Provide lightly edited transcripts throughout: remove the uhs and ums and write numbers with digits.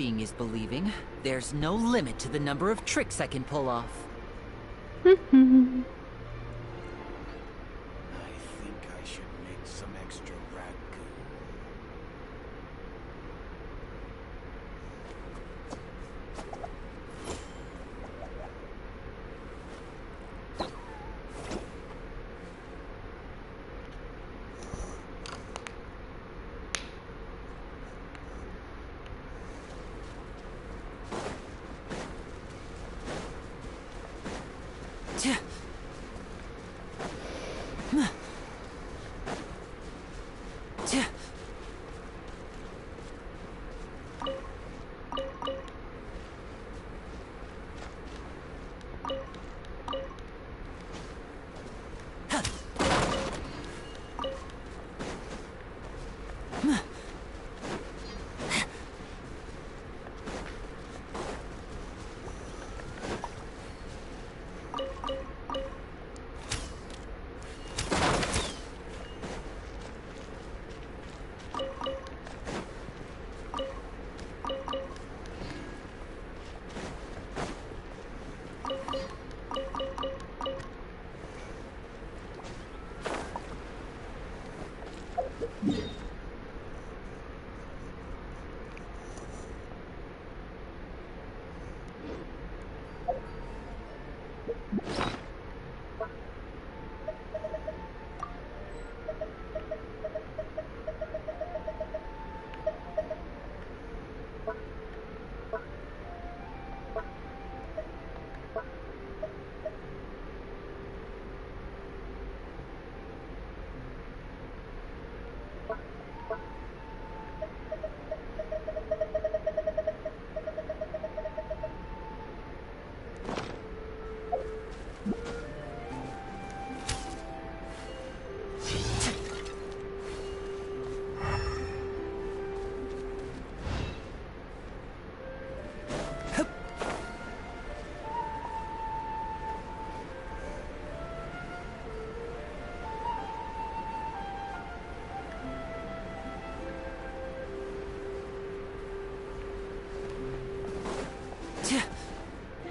Seeing is believing. There's no limit to the number of tricks I can pull off. I think I should make some extra ragu.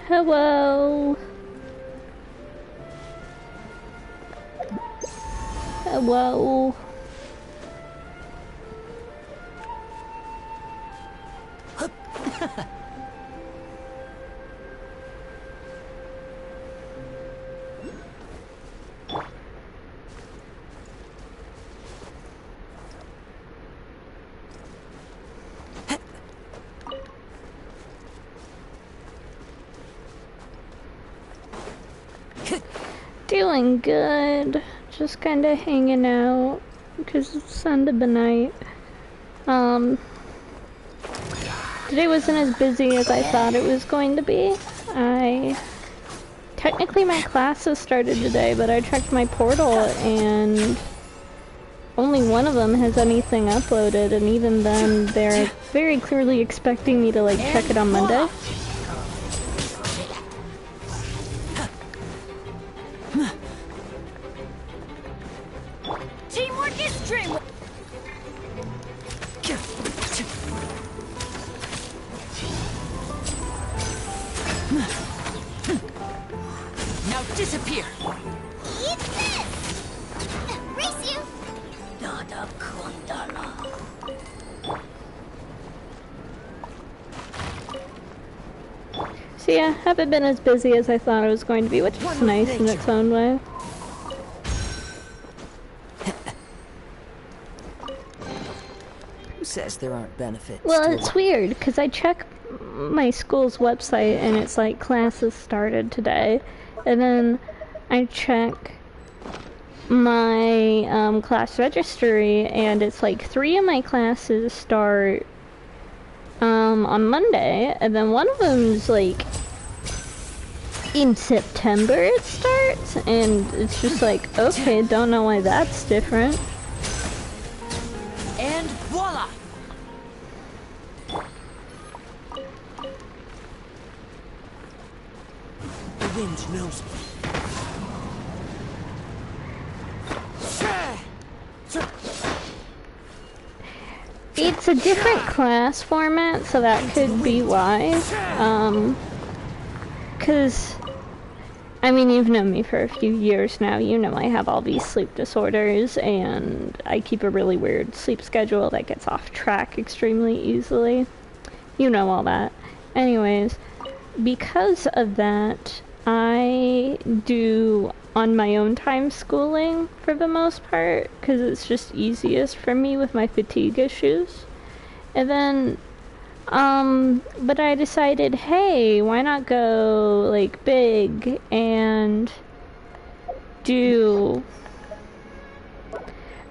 Hello. Hello. Doing good. Just kinda hanging out because it's end of the night. Today wasn't as busy as I thought it was going to be. Technically my classes started today, but I checked my portal and only one of them has anything uploaded, and even then they're very clearly expecting me to like check it on Monday. Teamwork is dreamwork. Now disappear. Eat this. Race you. Dada Kundala. So yeah, haven't been as busy as I thought I was going to be, which is nice in its own way. Who says there aren't benefits? Well, it's weird, because I check my school's website and it's like classes started today, and then I check my class registry and it's like 3 of my classes start on Monday, and then one of them's like in September it starts, and it's just like, okay, don't know why that's different. And voila! The wind knows me. It's It's a different class format, so that could be why. Cause, I mean, you've known me for a few years now. You know I have all these sleep disorders, and I keep a really weird sleep schedule that gets off track extremely easily. You know all that. Anyways, because of that, I do on my own time schooling for the most part, because it's just easiest for me with my fatigue issues. And then, but I decided, hey, why not go, like, big and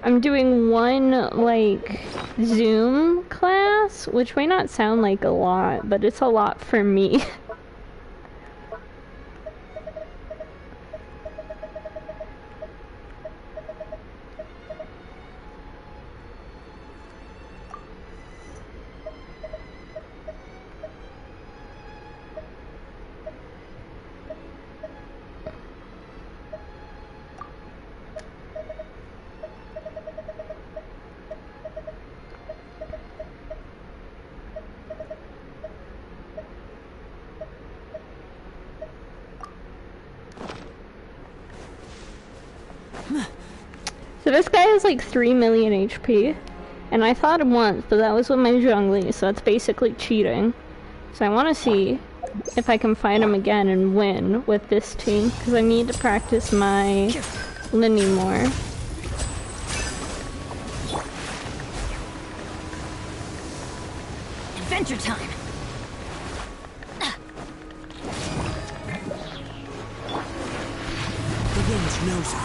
I'm doing one, like, Zoom class, which may not sound like a lot, but it's a lot for me. So this guy has like 3 million HP, and I fought him once, but that was with my Zhongli, so that's basically cheating. So I want to see if I can fight him again and win with this team, because I need to practice my Linny more. Adventure time! The wind knows it.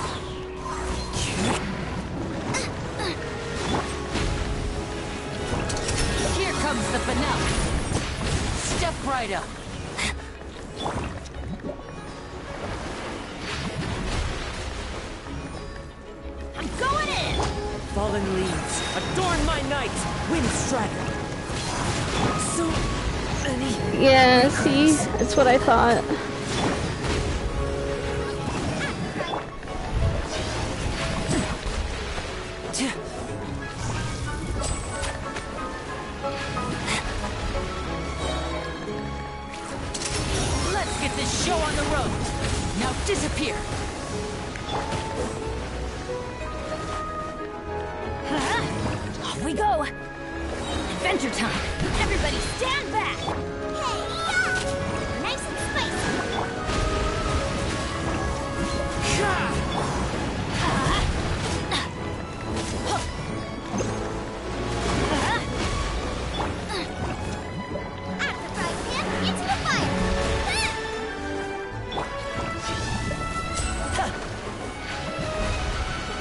Here comes the finale. Step right up. I'm going in! Fallen leaves, adorn my night! Wind strider! So many... Yeah, see? That's what I thought. Let's get this show on the road. Now disappear. Off we go! Adventure time! Everybody stand back! Hey, yeah! Nice and spicy! I'll surprise him into the fire!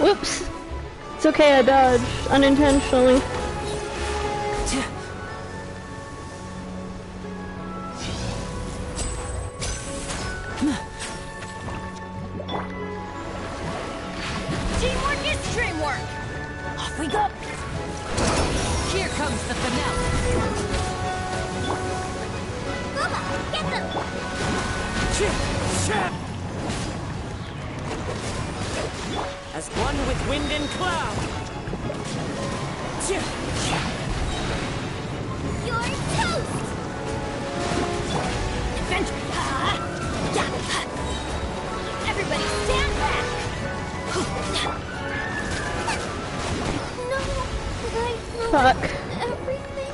Whoops. It's okay, I dodged unintentionally. Teamwork is dreamwork! Off we go! Here comes the finale. Booba, get them! As one with wind and cloud! You're toast! Adventure! Everybody stand back! No, but I know Fuck. everything.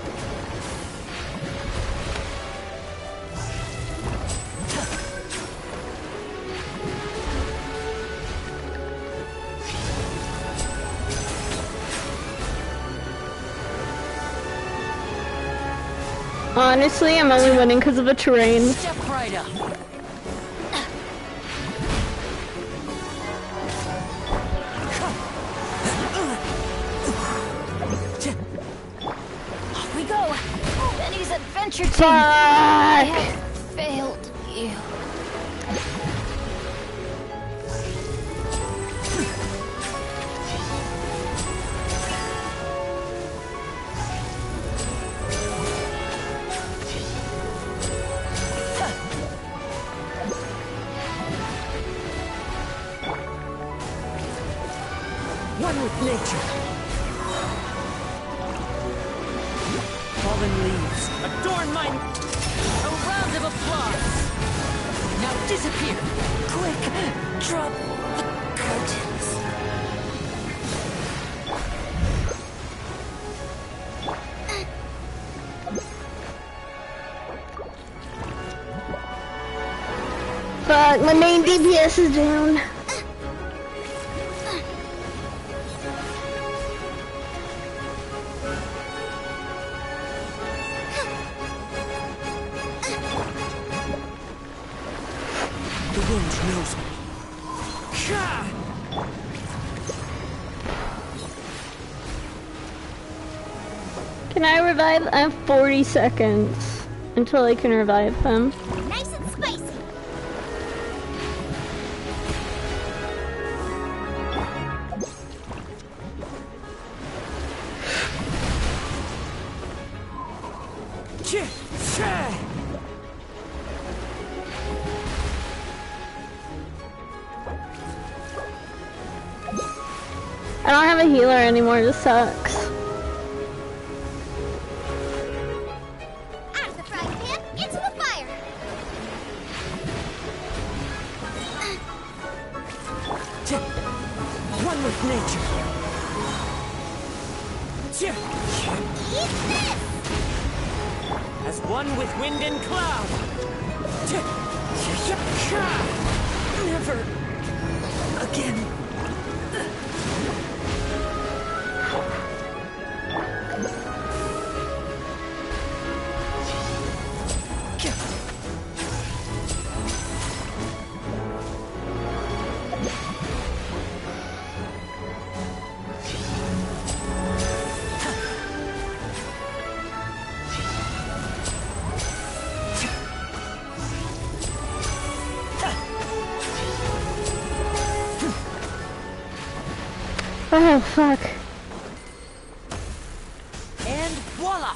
Honestly, I'm only winning because of the terrain. Step right up. Off we go! Benny's adventure team! I Fuck! have failed you. One with nature! Quick! Drop the curtains. Fuck, my main DPS is down. The wind knows me. Ka! Can I revive? I have 40 seconds until I can revive them. Nice and spicy. Cha! Cha! I don't have a healer anymore, this sucks. Out of the frying pan, into the fire. Cha! One with nature. Cha! Eat this! As one with wind and cloud. Cha! Cha! Cha! Never again. Oh, fuck. And voila!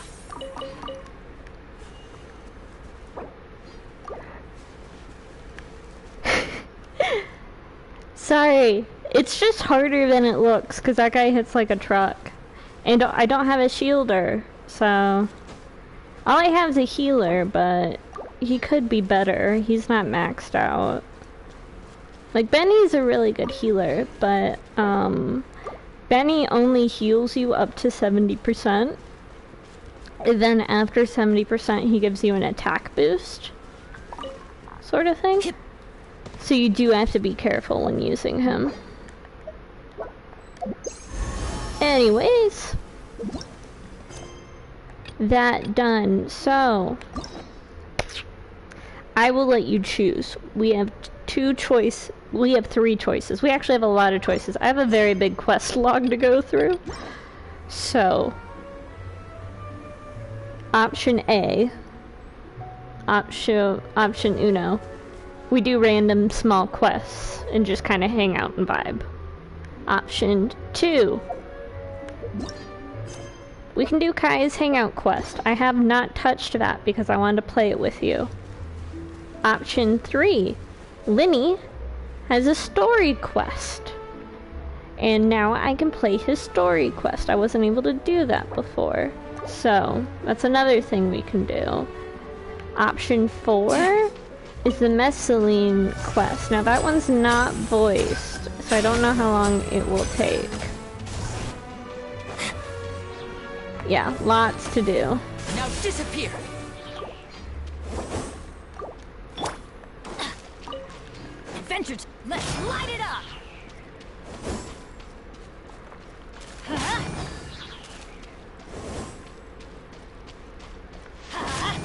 Sorry. It's just harder than it looks, because that guy hits like a truck. And I don't have a shielder, so... All I have is a healer, but he could be better. He's not maxed out. Like, Benny's a really good healer, but, Benny only heals you up to 70%. And then after 70%, he gives you an attack boost. Sort of thing. So you do have to be careful when using him. Anyways. That done. So, I will let you choose. We have we have 3 choices. We actually have a lot of choices. I have a very big quest log to go through. So, option A, option uno, we do random small quests and just kind of hang out and vibe. Option 2, we can do Kai's hangout quest. I have not touched that because I wanted to play it with you. Option 3, Linny has a story quest. And now I can play his story quest. I wasn't able to do that before. So, that's another thing we can do. Option 4 is the Mescaline quest. Now that one's not voiced, so I don't know how long it will take. Yeah, lots to do. Now disappear! Adventure! Let's light it up! Huh? Huh?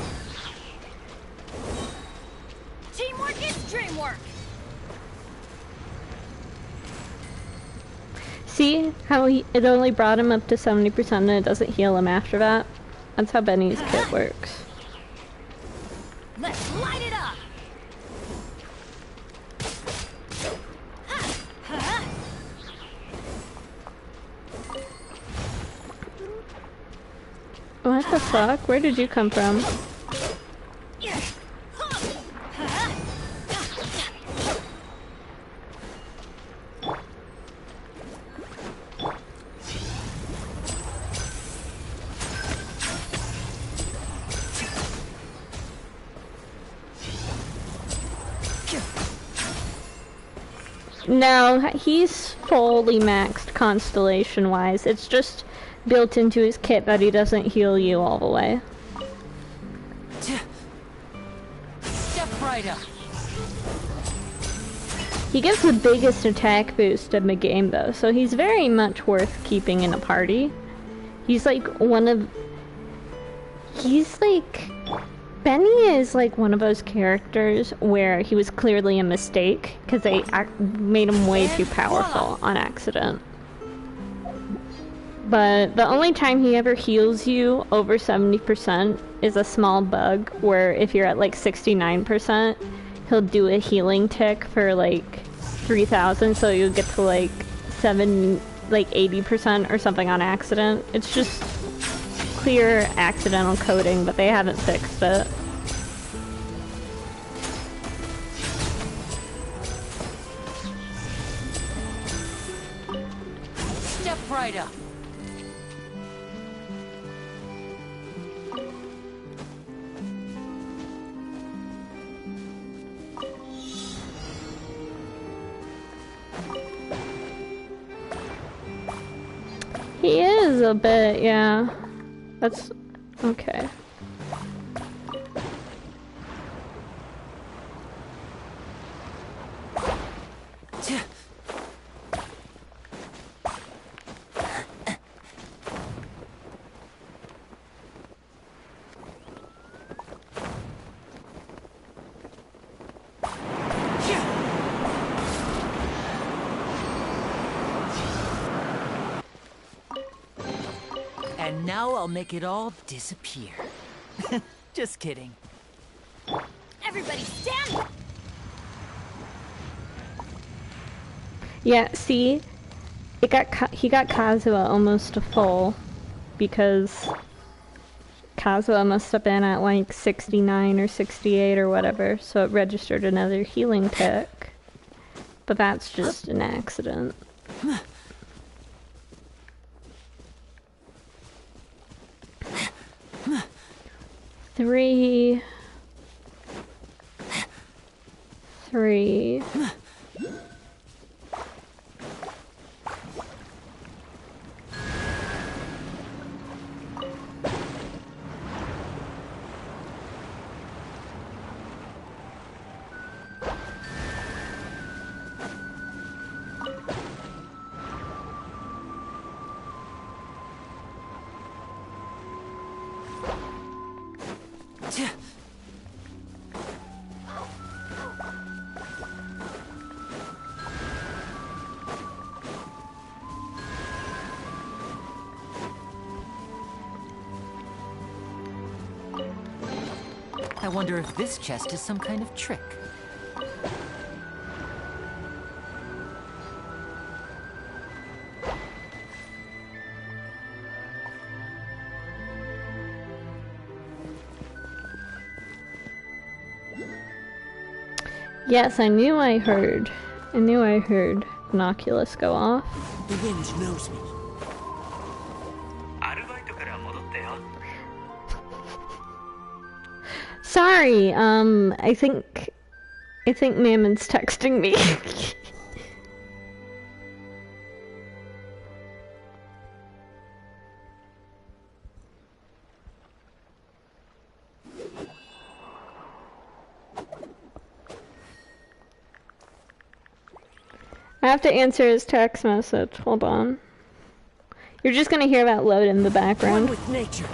Teamwork is dreamwork! See how it only brought him up to 70% and it doesn't heal him after that? That's how Benny's kit works. Let's light it up! What the fuck? Where did you come from? No, he's fully maxed constellation-wise. It's just built into his kit that he doesn't heal you all the way. Step right up. He gives the biggest attack boost in the game though, so he's very much worth keeping in a party. He's like Benny is like one of those characters where he was clearly a mistake because they made him way too powerful on accident. But the only time he ever heals you over 70% is a small bug where if you're at like 69%, he'll do a healing tick for like 3,000, so you'll get to like 80% or something on accident. It's just clear accidental coding, but they haven't fixed it. Step right up. He is a bit, yeah. That's okay. And now I'll make it all disappear. Just kidding. Everybody stand! Yeah, see? He got Kazuha almost to full because Kazuha must have been at like 69 or 68 or whatever, so it registered another healing tick. But that's just an accident. Three. I wonder if this chest is some kind of trick. Yes, I knew I heard binoculars go off. The wind knows me. Sorry, I think Mammon's texting me. I have to answer his text message. Hold on. You're just gonna hear that load in the background. One with nature.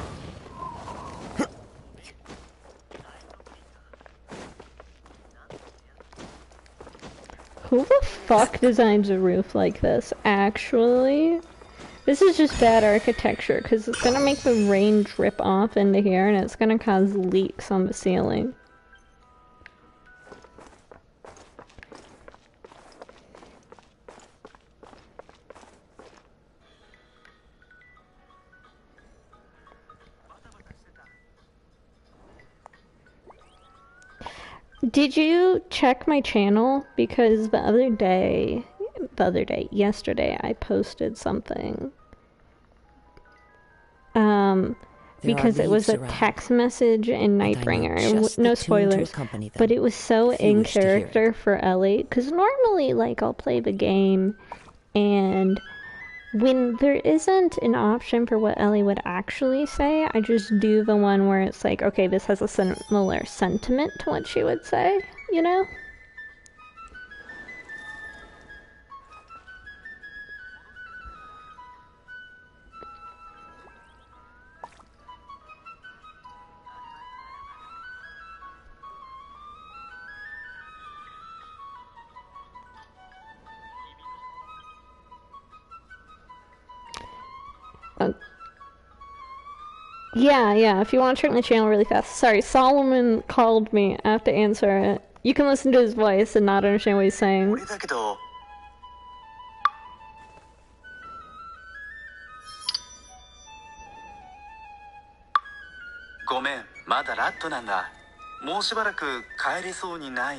Who the fuck designs a roof like this, actually? This is just bad architecture, because it's gonna make the rain drip off into here, and it's gonna cause leaks on the ceiling. Did you check my channel? Because yesterday I posted something. because it was a text message in Nightbringer. No spoilers, but it was so in character for Ellie. Because normally, like, I'll play the game, and when there isn't an option for what Ellie would actually say, I just do the one where it's like, okay, this has a similar sentiment to what she would say, you know? Yeah, if you want to check my channel really fast. Sorry, Solomon called me. I have to answer it. You can listen to his voice and not understand what he's saying. ごめん、まだラットなんだ。もうしばらく帰れそうにない。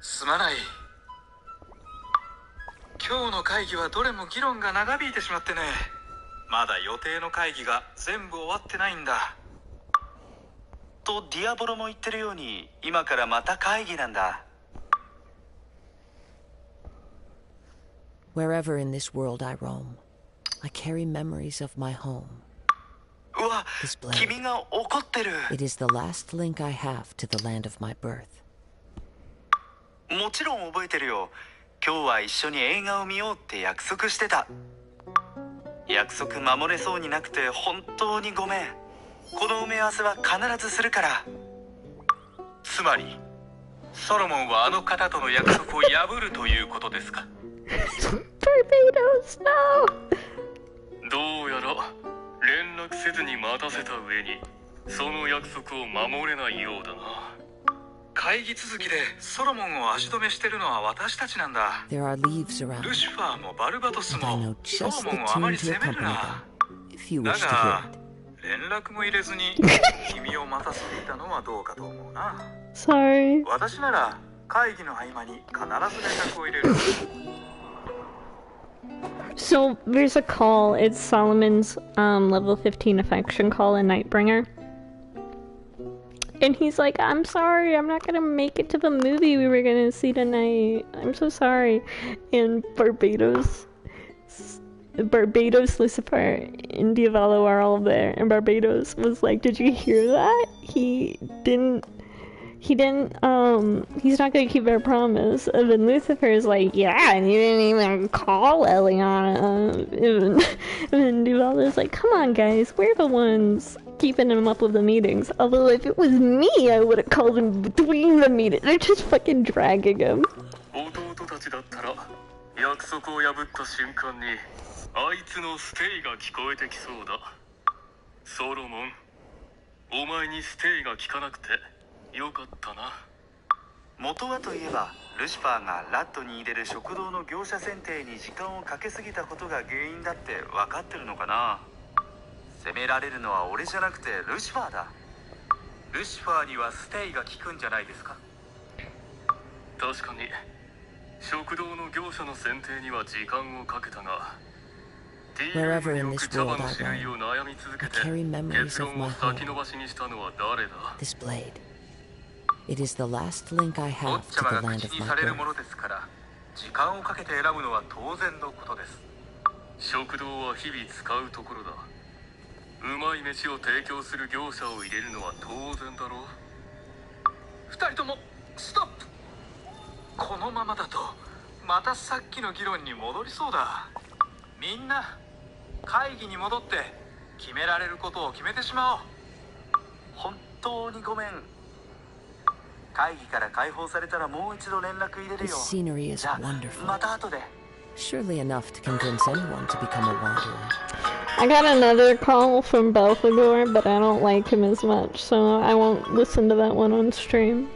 すまない。今日の会議はどれも議論が長引いてしまってね。まだ予定の会議が全部終わってないんだ。とディアボロも言ってるように、今からまた会議なんだ。Wherever in this world I roam, I carry memories of my home. うわ、君が怒ってる。It is the last link I have to the land of my birth. もちろん覚えてるよ。今日は一緒に映画を見ようって約束してた。約束守れそうになくて本当にごめん。この埋め合わせは必ずするから。つまり、ソロモンはあの方との約束を破るということですか。Barbados, no! どうやら連絡せずに待たせた上にその約束を守れないようだな。会議続きでソロモンを足止めしてるのは私たちなんだ。There are leaves around. ルシファーもバルバトス And I も know ソロ just モ the ンをあま tune り to 責める accompany な。 them, if you だ wish to hear が it. 連絡も入れずに君を待たせていたのはどうかと思うな。Sorry. 私なら会議の合間に必ず連絡を入れる。So there's a call. It's Solomon's level 15 affection call in Nightbringer. And he's like, I'm sorry, I'm not gonna make it to the movie we were gonna see tonight. I'm so sorry. And Barbados, Lucifer, and Diavolo are all there. And Barbados was like, did you hear that? He's not gonna keep our promise. And then Lucifer is like, yeah, and you didn't even call Eliana. And then Duvall's like, come on guys, we're the ones keeping him up with the meetings. Although if it was me, I would have called him between the meetings. They're just fucking dragging him. 弟たちだったら約束を破った瞬間にあいつのステイが聞こえてきそうだ。ソロモン、お前にステイが聞かなくてよかったな。元はといえばルシファーがラットに入れる食堂の業者選定に時間をかけすぎたことが原因だって分かってるのかな。責められるのは俺じゃなくてルシファーだ。ルシファーにはステイが効くんじゃないですか。確かに食堂の業者の選定には時間をかけたが、 Wherever in this world I 種類を roam, 悩み続け I て carry memories 結 of 論 my を home. 先延ばしにしたのは誰だ。 This blade. It is the last link I 坊 have ちゃ to ま the が land 口 of に my されるも birth. のですから、時間をかけて選ぶのは当然のことです。食堂は日々使うところだ。うまい飯を提供する業者を入れるのは当然だろう。二人ともストップ。このままだとまたさっきの議論に戻りそうだ。みんな会議に戻って決められることを決めてしまおう。本当にごめん。会議から解放されたらもう一度連絡入れる This よ。 scenery is じゃあ wonderful. また後で。 Surely enough to convince anyone to become a wanderer. I got another call from Belphegor, but I don't like him as much, so I won't listen to that one on stream.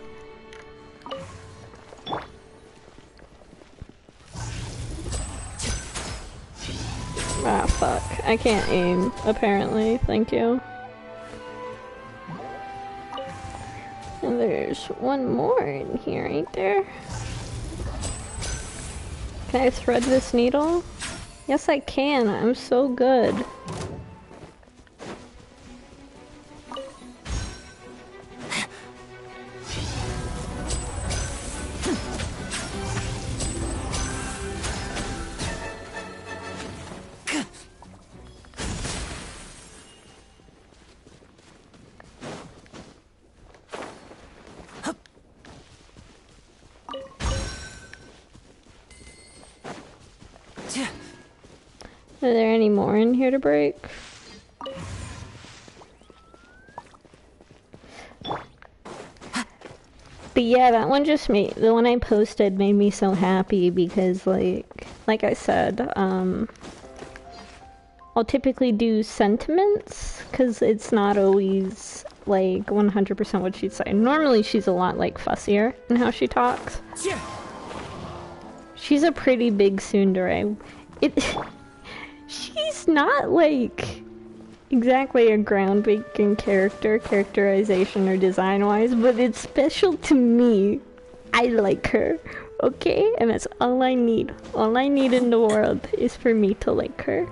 Ah, fuck. I can't aim, apparently. Thank you. And there's one more in here, ain't there? Can I thread this needle? Yes, I can. I'm so good. Are there any more in here to break? But yeah, that one just made, the one I posted made me so happy because like I said, I'll typically do sentiments because it's not always like 100% what she'd say. Normally she's a lot like fussier in how she talks. Yeah. She's a pretty big tsundere. She's not like exactly a groundbreaking characterization or design-wise, but it's special to me. I like her, okay? And that's all I need. All I need in the world is for me to like her.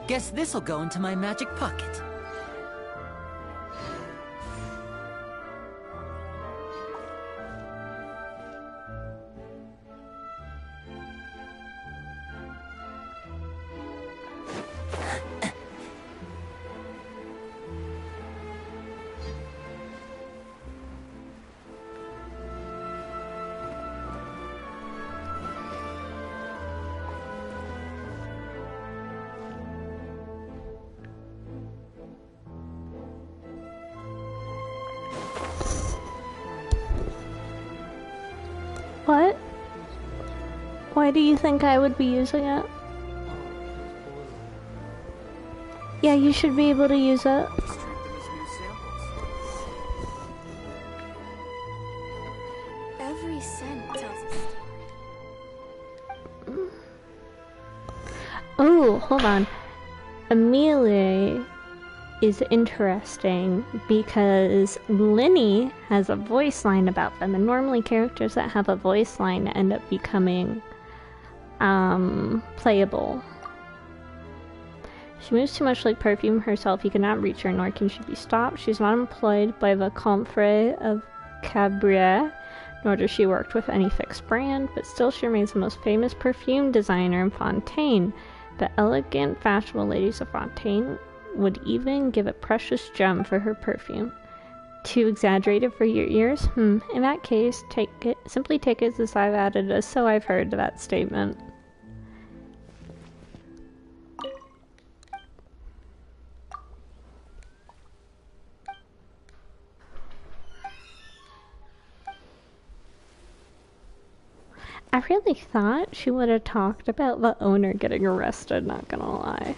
Guess this'll go into my magic pocket. What? Why do you think I would be using it? Yeah, you should be able to use it. Every scent tells a story. Oh, hold on. Amelie is interesting because Linny has a voice line about them, and normally characters that have a voice line end up becoming playable. She moves too much like Perfume herself. You cannot reach her, nor can she be stopped. She's not employed by the Confrere of Cabriès, nor does she work with any fixed brand, but still she remains the most famous perfume designer in Fontaine. The elegant, fashionable ladies of Fontaine would even give a precious gem for her perfume. Too exaggerated for your ears? In that case, simply take it as I've added a "so I've heard" to that statement. I really thought she would have talked about the owner getting arrested, not gonna lie.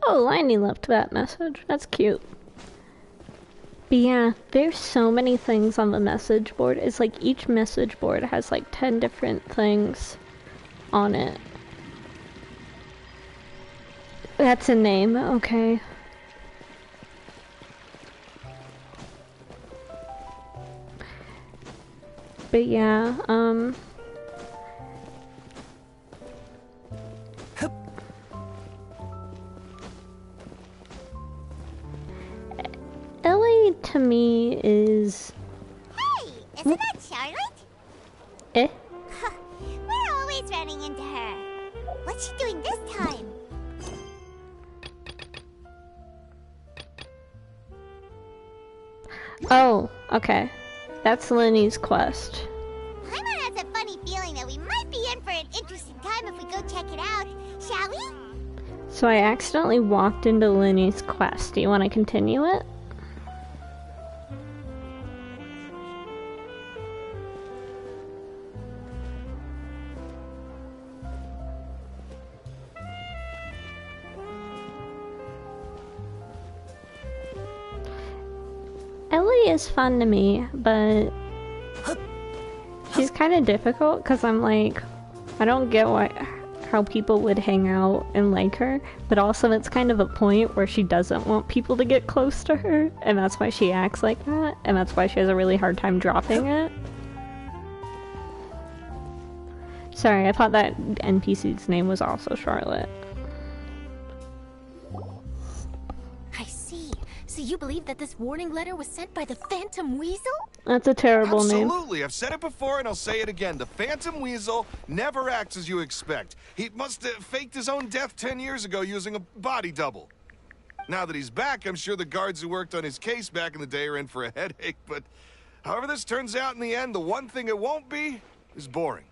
Oh, Liney left that message. That's cute. But yeah, there's so many things on the message board. It's like each message board has like 10 different things on it. That's a name, okay. But yeah, Ellie to me is... Hey, isn't that Charlotte? Eh? We're always running into her. What's she doing this time? Oh, okay. That's Linny's quest. Paimon has a funny feeling that we might be in for an interesting time if we go check it out. Shall we? So I accidentally walked into Linny's quest. Do you want to continue it? Ellie is fun to me, but she's kind of difficult because I'm like, I don't get how people would hang out and like her, but also it's kind of a point where she doesn't want people to get close to her, and that's why she acts like that, and that's why she has a really hard time dropping it. Sorry, I thought that NPC's name was also Charlotte. I see. So you believe that this warning letter was sent by the Phantom Weasel? That's a terrible name. Absolutely. I've said it before and I'll say it again. The Phantom Weasel never acts as you expect. He must have faked his own death 10 years ago using a body double. Now that he's back, I'm sure the guards who worked on his case back in the day are in for a headache, but however this turns out in the end, the one thing it won't be is boring.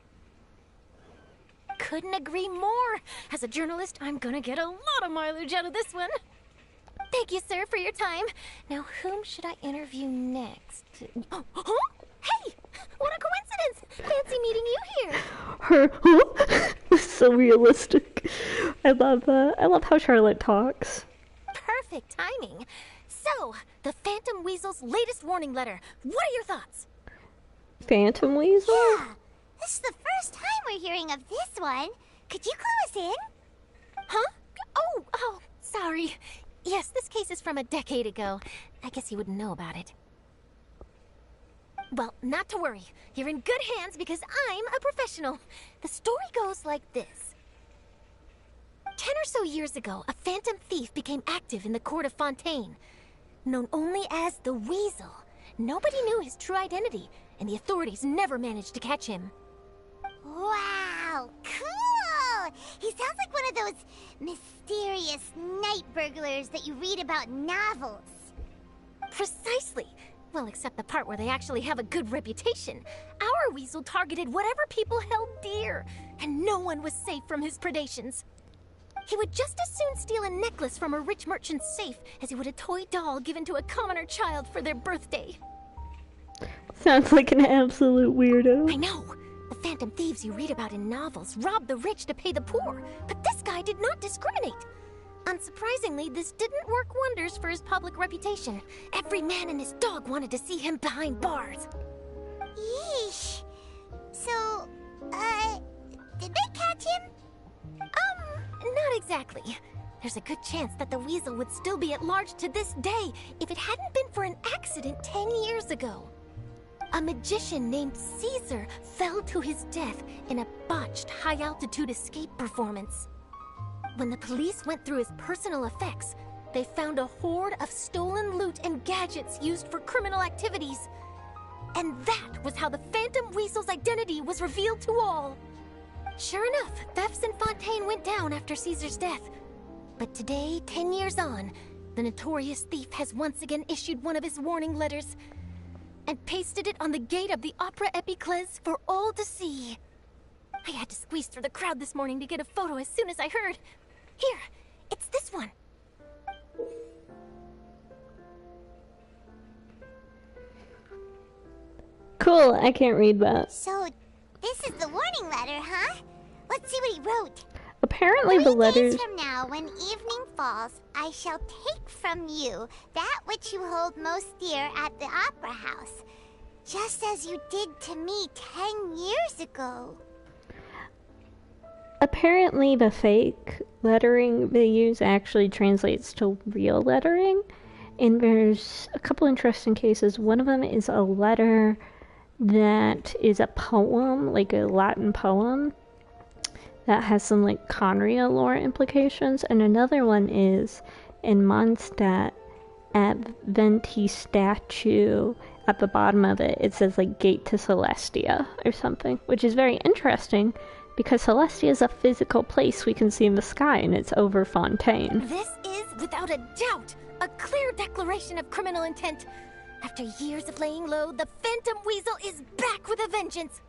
Couldn't agree more. As a journalist, I'm gonna get a lot of mileage out of this one. Thank you, sir, for your time. Now, whom should I interview next? Huh? Hey! What a coincidence! Fancy meeting you here. Her, so realistic. I love that. I love how Charlotte talks. Perfect timing. So, the Phantom Weasel's latest warning letter. What are your thoughts? Phantom Weasel? Yeah, this is the first time we're hearing of this one. Could you clue us in? Huh? Oh, sorry. Yes, this case is from a decade ago. I guess you wouldn't know about it. Well, not to worry. You're in good hands because I'm a professional. The story goes like this. 10 or so years ago, a phantom thief became active in the court of Fontaine. Known only as the Weasel. Nobody knew his true identity, and the authorities never managed to catch him. Wow, cool! He sounds like one of those mysterious night burglars that you read about in novels. Precisely. Well, except the part where they actually have a good reputation. Our Weasel targeted whatever people held dear, and no one was safe from his predations. He would just as soon steal a necklace from a rich merchant's safe as he would a toy doll given to a commoner child for their birthday. Sounds like an absolute weirdo. I know. The phantom thieves you read about in novels rob the rich to pay the poor, but this guy did not discriminate. Unsurprisingly, this didn't work wonders for his public reputation. Every man and his dog wanted to see him behind bars. Yeesh. So, did they catch him? Not exactly. There's a good chance that the Weasel would still be at large to this day if it hadn't been for an accident 10 years ago. A magician named Caesar fell to his death in a botched high-altitude escape performance. When the police went through his personal effects, they found a hoard of stolen loot and gadgets used for criminal activities. And that was how the Phantom Weasel's identity was revealed to all. Sure enough, thefts in Fontaine went down after Caesar's death. But today, 10 years on, the notorious thief has once again issued one of his warning letters and pasted it on the gate of the Opera Epiclese for all to see. I had to squeeze through the crowd this morning to get a photo as soon as I heard. Here, it's this one. Cool, I can't read that. So, this is the warning letter, huh? Let's see what he wrote. Apparently the 3 letters... days from now, when evening falls, I shall take from you that which you hold most dear at the Opera House, just as you did to me 10 years ago. Apparently the fake lettering they use actually translates to real lettering, and there's a couple interesting cases. One of them is a letter that is a poem, like a Latin poem, that has some like Conria lore implications, and another one is in Mondstadt at Venti statue. At the bottom of it, it says like Gate to Celestia or something, which is very interesting because Celestia is a physical place we can see in the sky, and it's over Fontaine. This is, without a doubt, a clear declaration of criminal intent. After years of laying low, the Phantom Weasel is back with a vengeance.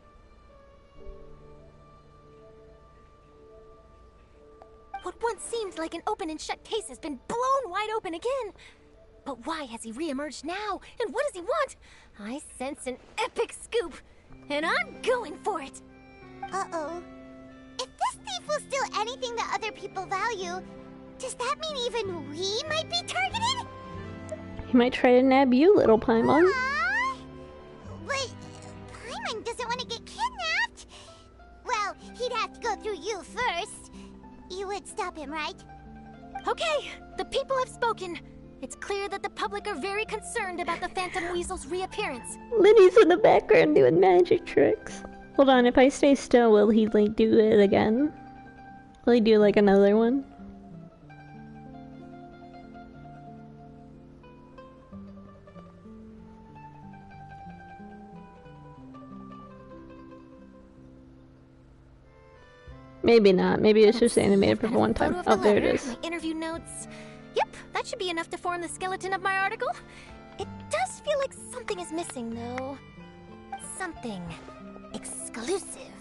What once seemed like an open and shut case has been blown wide open again. But why has he reemerged now? And what does he want? I sense an epic scoop, and I'm going for it. Uh-oh. If this thief will steal anything that other people value, does that mean even we might be targeted? He might try to nab you, little Paimon. But Paimon doesn't want to get can't go through you first. You would stop him, right? Okay, the people have spoken. It's clear that the public are very concerned about the Phantom Weasel's reappearance. Liddy's in the background doing magic tricks. Hold on, if I stay still, will he, like, do it again? Will he do, like, another one? Maybe not. Maybe it's just animated for one time. Oh, there it is. My interview notes. Yep, that should be enough to form the skeleton of my article. It does feel like something is missing, though. Something exclusive.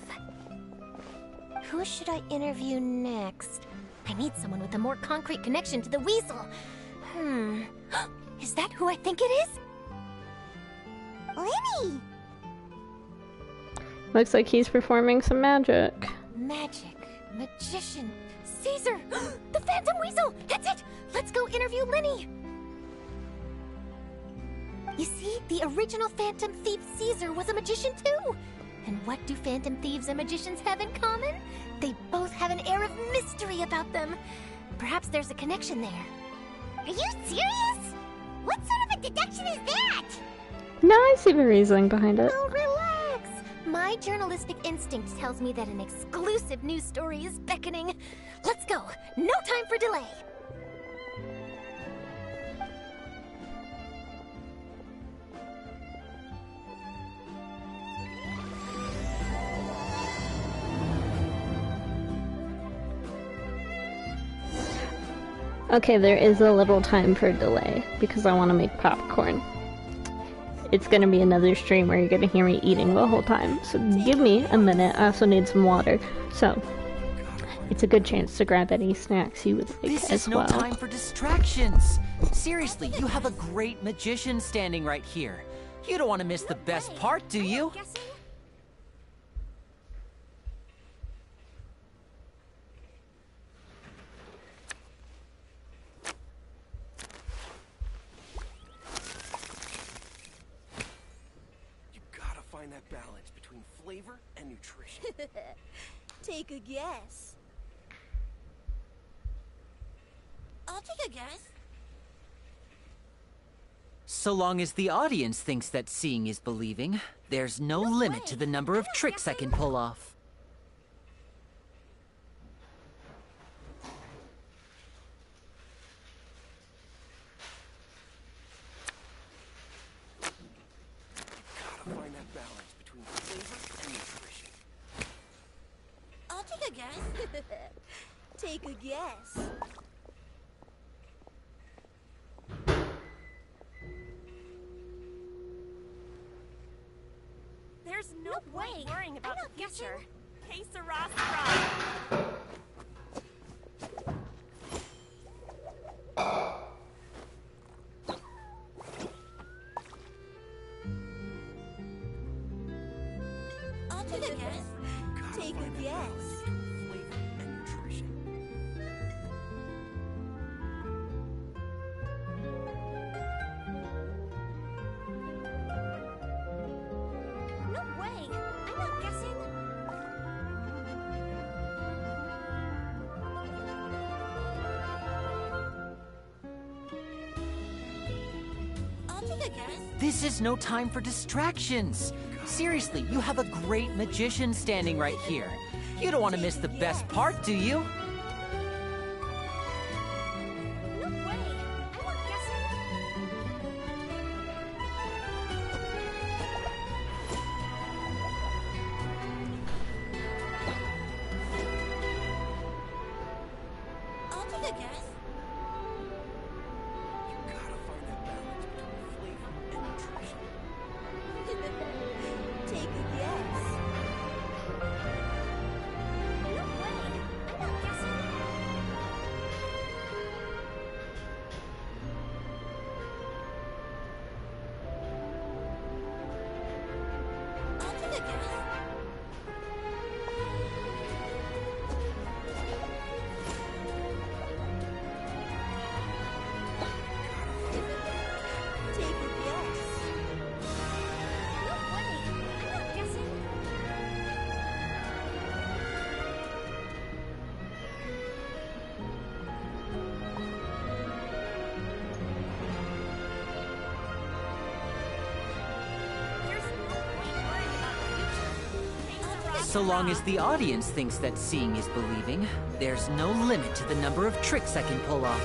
Who should I interview next? I need someone with a more concrete connection to the weasel. Is that who I think it is? Lenny! Looks like he's performing some magic. Magic. Magician. Caesar! The Phantom Weasel! That's it! Let's go interview Lenny! You see, the original Phantom Thief Caesar was a magician too! And what do Phantom Thieves and magicians have in common? They both have an air of mystery about them. Perhaps there's a connection there. Are you serious? What sort of a deduction is that? No, I see the reasoning behind it. Oh, relax! My journalistic instinct tells me that an exclusive news story is beckoning. Let's go! No time for delay! Okay, there is a little time for delay because I want to make popcorn. It's gonna be another stream where you're gonna hear me eating the whole time. So give me a minute. I also need some water. So it's a good chance to grab any snacks you would like This as is no well. time for distractions. Seriously, you have a great magician standing right here. You don't want to miss the best part, do you? That balance between flavor and nutrition. Take a guess. I'll take a guess. So long as the audience thinks that seeing is believing, there's no limit to the number of tricks I can pull off. Take a guess. There's no way worrying about the future. Que sera, sera. I'll take a guess. Take a guess. This is no time for distractions. Seriously, you have a great magician standing right here. You don't want to miss the best part, do you? So long as the audience thinks that seeing is believing, there's no limit to the number of tricks I can pull off.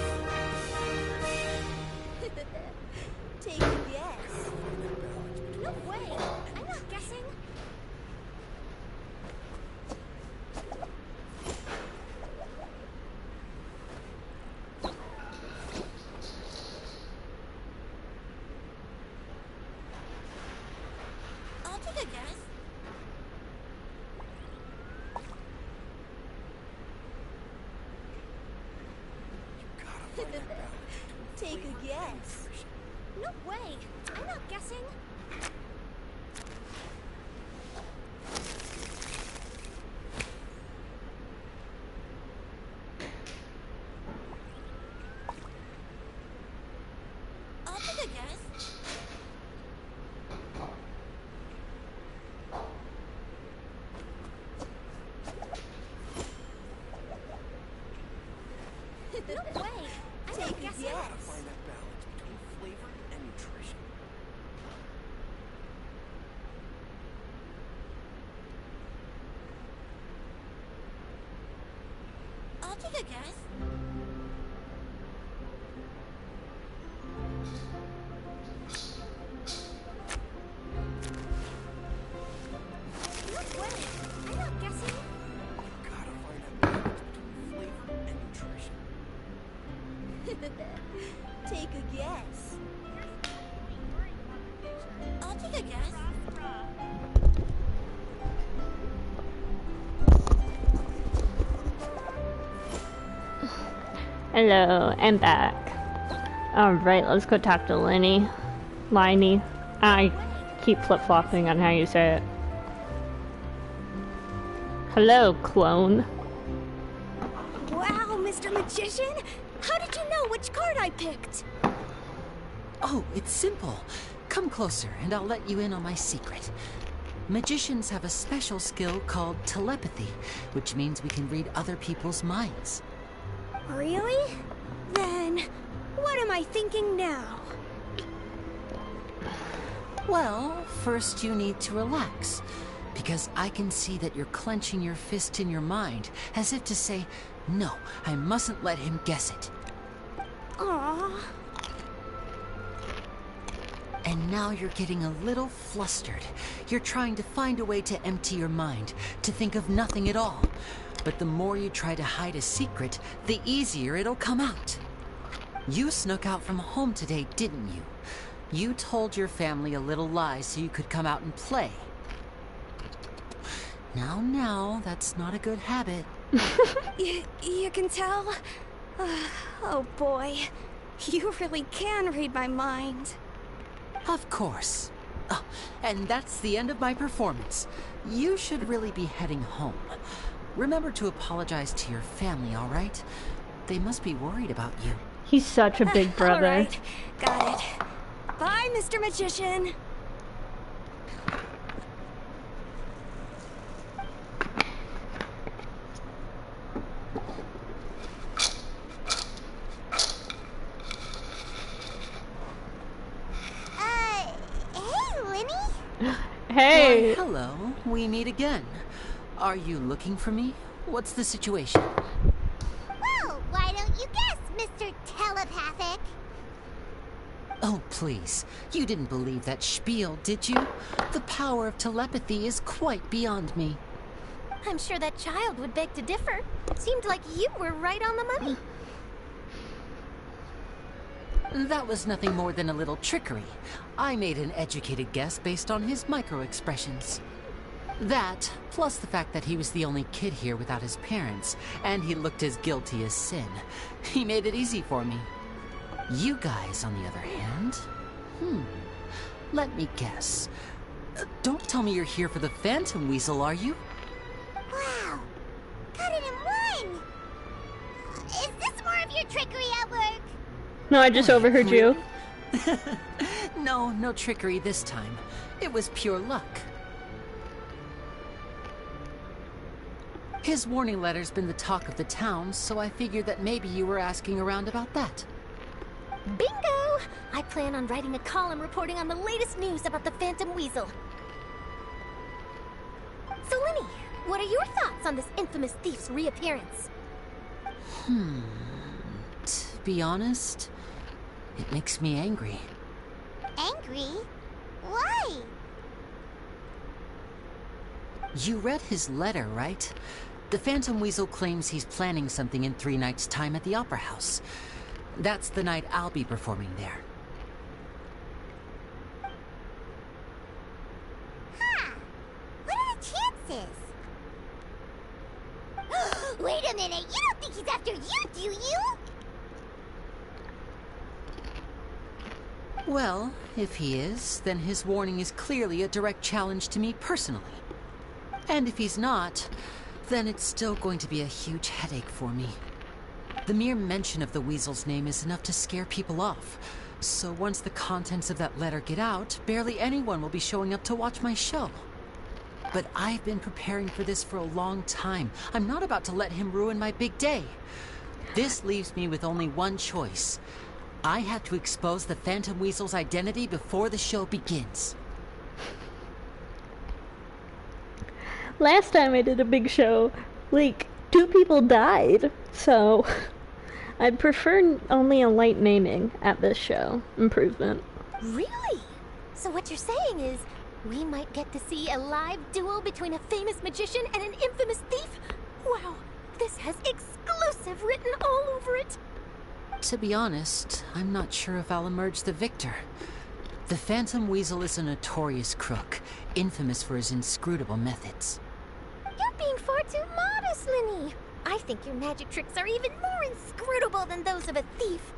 Take a guess. No way. I'm not guessing. I'll take a guess. Take a guess. No way. I'm not guessing. I'll take a guess. No way. I'm not guessing. Find that balance between flavor and nutrition. I'll take a guess. No way. I'm not guessing. Gotta find that balance between flavor and nutrition. Take a guess. I'll take a guess. Hello, I'm back. Alright, let's go talk to Lenny. Liney. I keep flip-flopping on how you say it. Hello, clone. Wow, Mr. Magician! How did you know which card I picked? Oh, it's simple. Come closer and I'll let you in on my secret. Magicians have a special skill called telepathy, which means we can read other people's minds. Really? Then, what am I thinking now? Well, first you need to relax, because I can see that you're clenching your fist in your mind, as if to say, no, I mustn't let him guess it. Aww. And now you're getting a little flustered. You're trying to find a way to empty your mind, to think of nothing at all. But the more you try to hide a secret, the easier it'll come out. You snuck out from home today, didn't you? You told your family a little lie so you could come out and play. Now, that's not a good habit. You can tell? Oh boy, you really can read my mind. Of course. Oh, and that's the end of my performance. You should really be heading home. Remember to apologize to your family, all right? They must be worried about you. He's such a big brother. All right, got it. Bye, Mr. Magician. Hey, Lenny? Hey! Why, hello. We meet again. Are you looking for me? What's the situation? Well, why don't you guess, Mr. Telepathic? Oh, please. You didn't believe that spiel, did you? The power of telepathy is quite beyond me. I'm sure that child would beg to differ. Seemed like you were right on the money. That was nothing more than a little trickery. I made an educated guess based on his micro-expressions. That, plus the fact that he was the only kid here without his parents, and he looked as guilty as sin. He made it easy for me. You guys, on the other hand... Let me guess. Don't tell me you're here for the Phantom Weasel, are you? Wow, got it in one! Is this more of your trickery at work? No, I just overheard you. No trickery this time. It was pure luck. His warning letter's been the talk of the town, so I figured that maybe you were asking around about that. Bingo! I plan on writing a column reporting on the latest news about the Phantom Weasel. So, Lenny, What are your thoughts on this infamous thief's reappearance? To be honest, it makes me angry. Angry? Why? You read his letter, right? The Phantom Weasel claims he's planning something in 3 nights' time at the Opera House. That's the night I'll be performing there. Huh. What are the chances? Wait a minute, you don't think he's after you, do you? Well, if he is, then his warning is clearly a direct challenge to me personally. And if he's not, then it's still going to be a huge headache for me. The mere mention of the Weasel's name is enough to scare people off. So once the contents of that letter get out, barely anyone will be showing up to watch my show. But I've been preparing for this for a long time. I'm not about to let him ruin my big day. This leaves me with only one choice. I have to expose the Phantom Weasel's identity before the show begins. Last time I did a big show, like, 2 people died, so I'd prefer only a light maiming at this show. Improvement. Really? So what you're saying is, we might get to see a live duel between a famous magician and an infamous thief? Wow, this has exclusive written all over it. To be honest, I'm not sure if I'll emerge the victor. The Phantom Weasel is a notorious crook, infamous for his inscrutable methods. You're being far too modest, Linny. I think your magic tricks are even more inscrutable than those of a thief.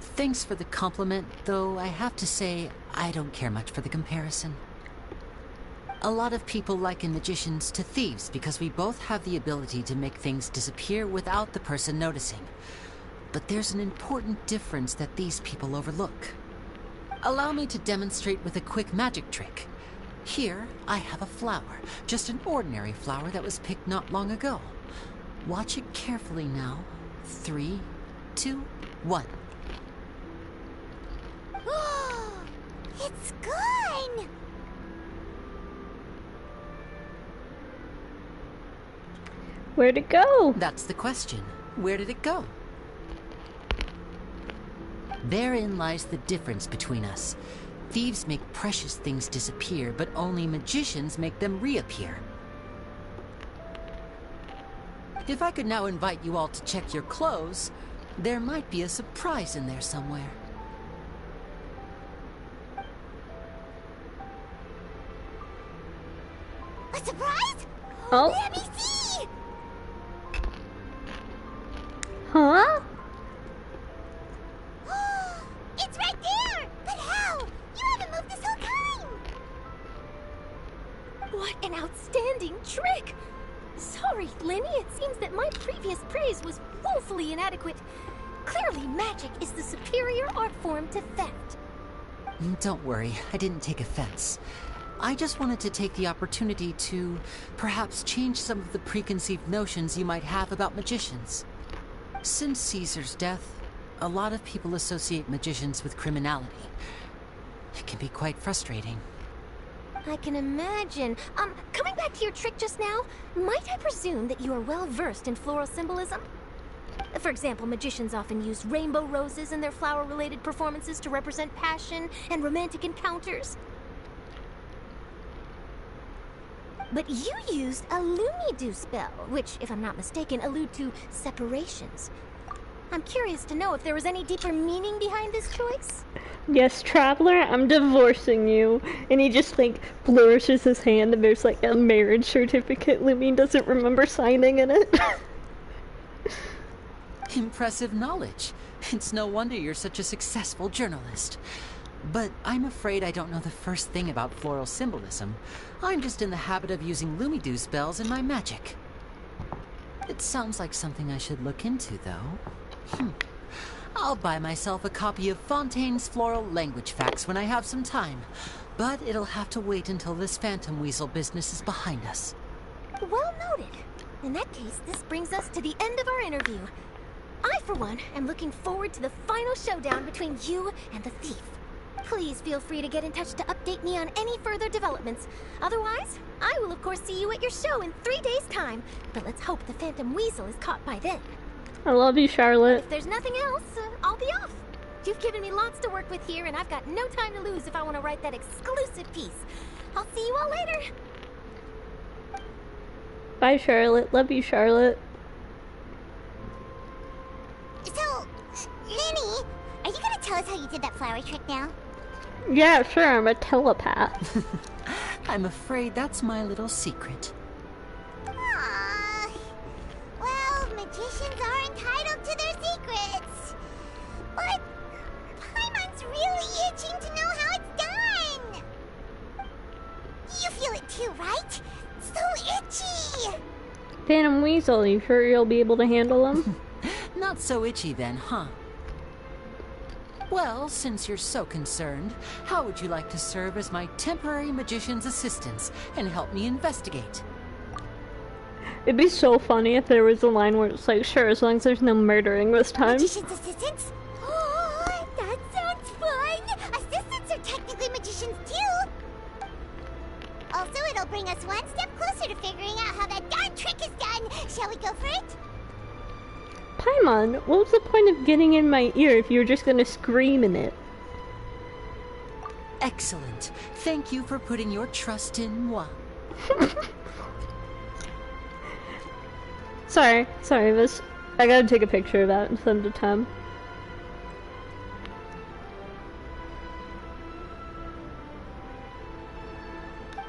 Thanks for the compliment, though I have to say, I don't care much for the comparison. A lot of people liken magicians to thieves because we both have the ability to make things disappear without the person noticing. But there's an important difference that these people overlook. Allow me to demonstrate with a quick magic trick. Here, I have a flower, just an ordinary flower that was picked not long ago. Watch it carefully now. 3, 2, 1. It's gone! Where'd it go? That's the question. Where did it go? Therein lies the difference between us. Thieves make precious things disappear, but only magicians make them reappear. If I could now invite you all to check your clothes, there might be a surprise in there somewhere. A surprise? Oh. Let me see! Huh? It's right there! But how? You haven't moved this whole time! What an outstanding trick! Sorry, Linny, it seems that my previous praise was woefully inadequate. Clearly, magic is the superior art form to theft. Don't worry, I didn't take offense. I just wanted to take the opportunity to perhaps change some of the preconceived notions you might have about magicians. Since Caesar's death, a lot of people associate magicians with criminality. It can be quite frustrating. I can imagine. Coming back to your trick just now, might I presume that you are well versed in floral symbolism? For example, magicians often use rainbow roses in their flower-related performances to represent passion and romantic encounters. But you used a Lumidu spell, which, if I'm not mistaken, allude to separations. I'm curious to know if there was any deeper meaning behind this choice? Yes, Traveler, I'm divorcing you. And he just, like, flourishes his hand and there's, like, a marriage certificate Lumi doesn't remember signing in it. Impressive knowledge. It's no wonder you're such a successful journalist. But I'm afraid I don't know the first thing about floral symbolism. I'm just in the habit of using Lumidu spells in my magic. It sounds like something I should look into, though. I'll buy myself a copy of Fontaine's Floral Language Facts when I have some time. But it'll have to wait until this Phantom Weasel business is behind us. Well noted. In that case, this brings us to the end of our interview. I, for one, am looking forward to the final showdown between you and the thief. Please feel free to get in touch to update me on any further developments. Otherwise, I will of course see you at your show in 3 days' time. But let's hope the Phantom Weasel is caught by then. I love you, Charlotte. If there's nothing else, I'll be off. You've given me lots to work with here, and I've got no time to lose if I want to write that exclusive piece. I'll see you all later. Bye, Charlotte. Love you, Charlotte. So, Lenny, are you gonna tell us how you did that flower trick now? Yeah, sure, I'm a telepath. I'm afraid that's my little secret. Aww. Well, magicians are entitled to their secrets. But Paimon's really itching to know how it's done. You feel it too, right? So itchy. Phantom Weasel, you sure you'll be able to handle him? Not so itchy then, huh? Well, since you're so concerned, how would you like to serve as my temporary magician's assistants and help me investigate? It'd be so funny if there was a line where it's like, sure, as long as there's no murdering this time. Magician's assistants? Oh, that sounds fun! Assistants are technically magicians too! Also, it'll bring us one step closer to figuring out how that darn trick is done! Shall we go for it? Paimon, what was the point of getting in my ear if you were just gonna scream in it? Excellent. Thank you for putting your trust in moi. Sorry, I gotta take a picture of that and send it to Tom.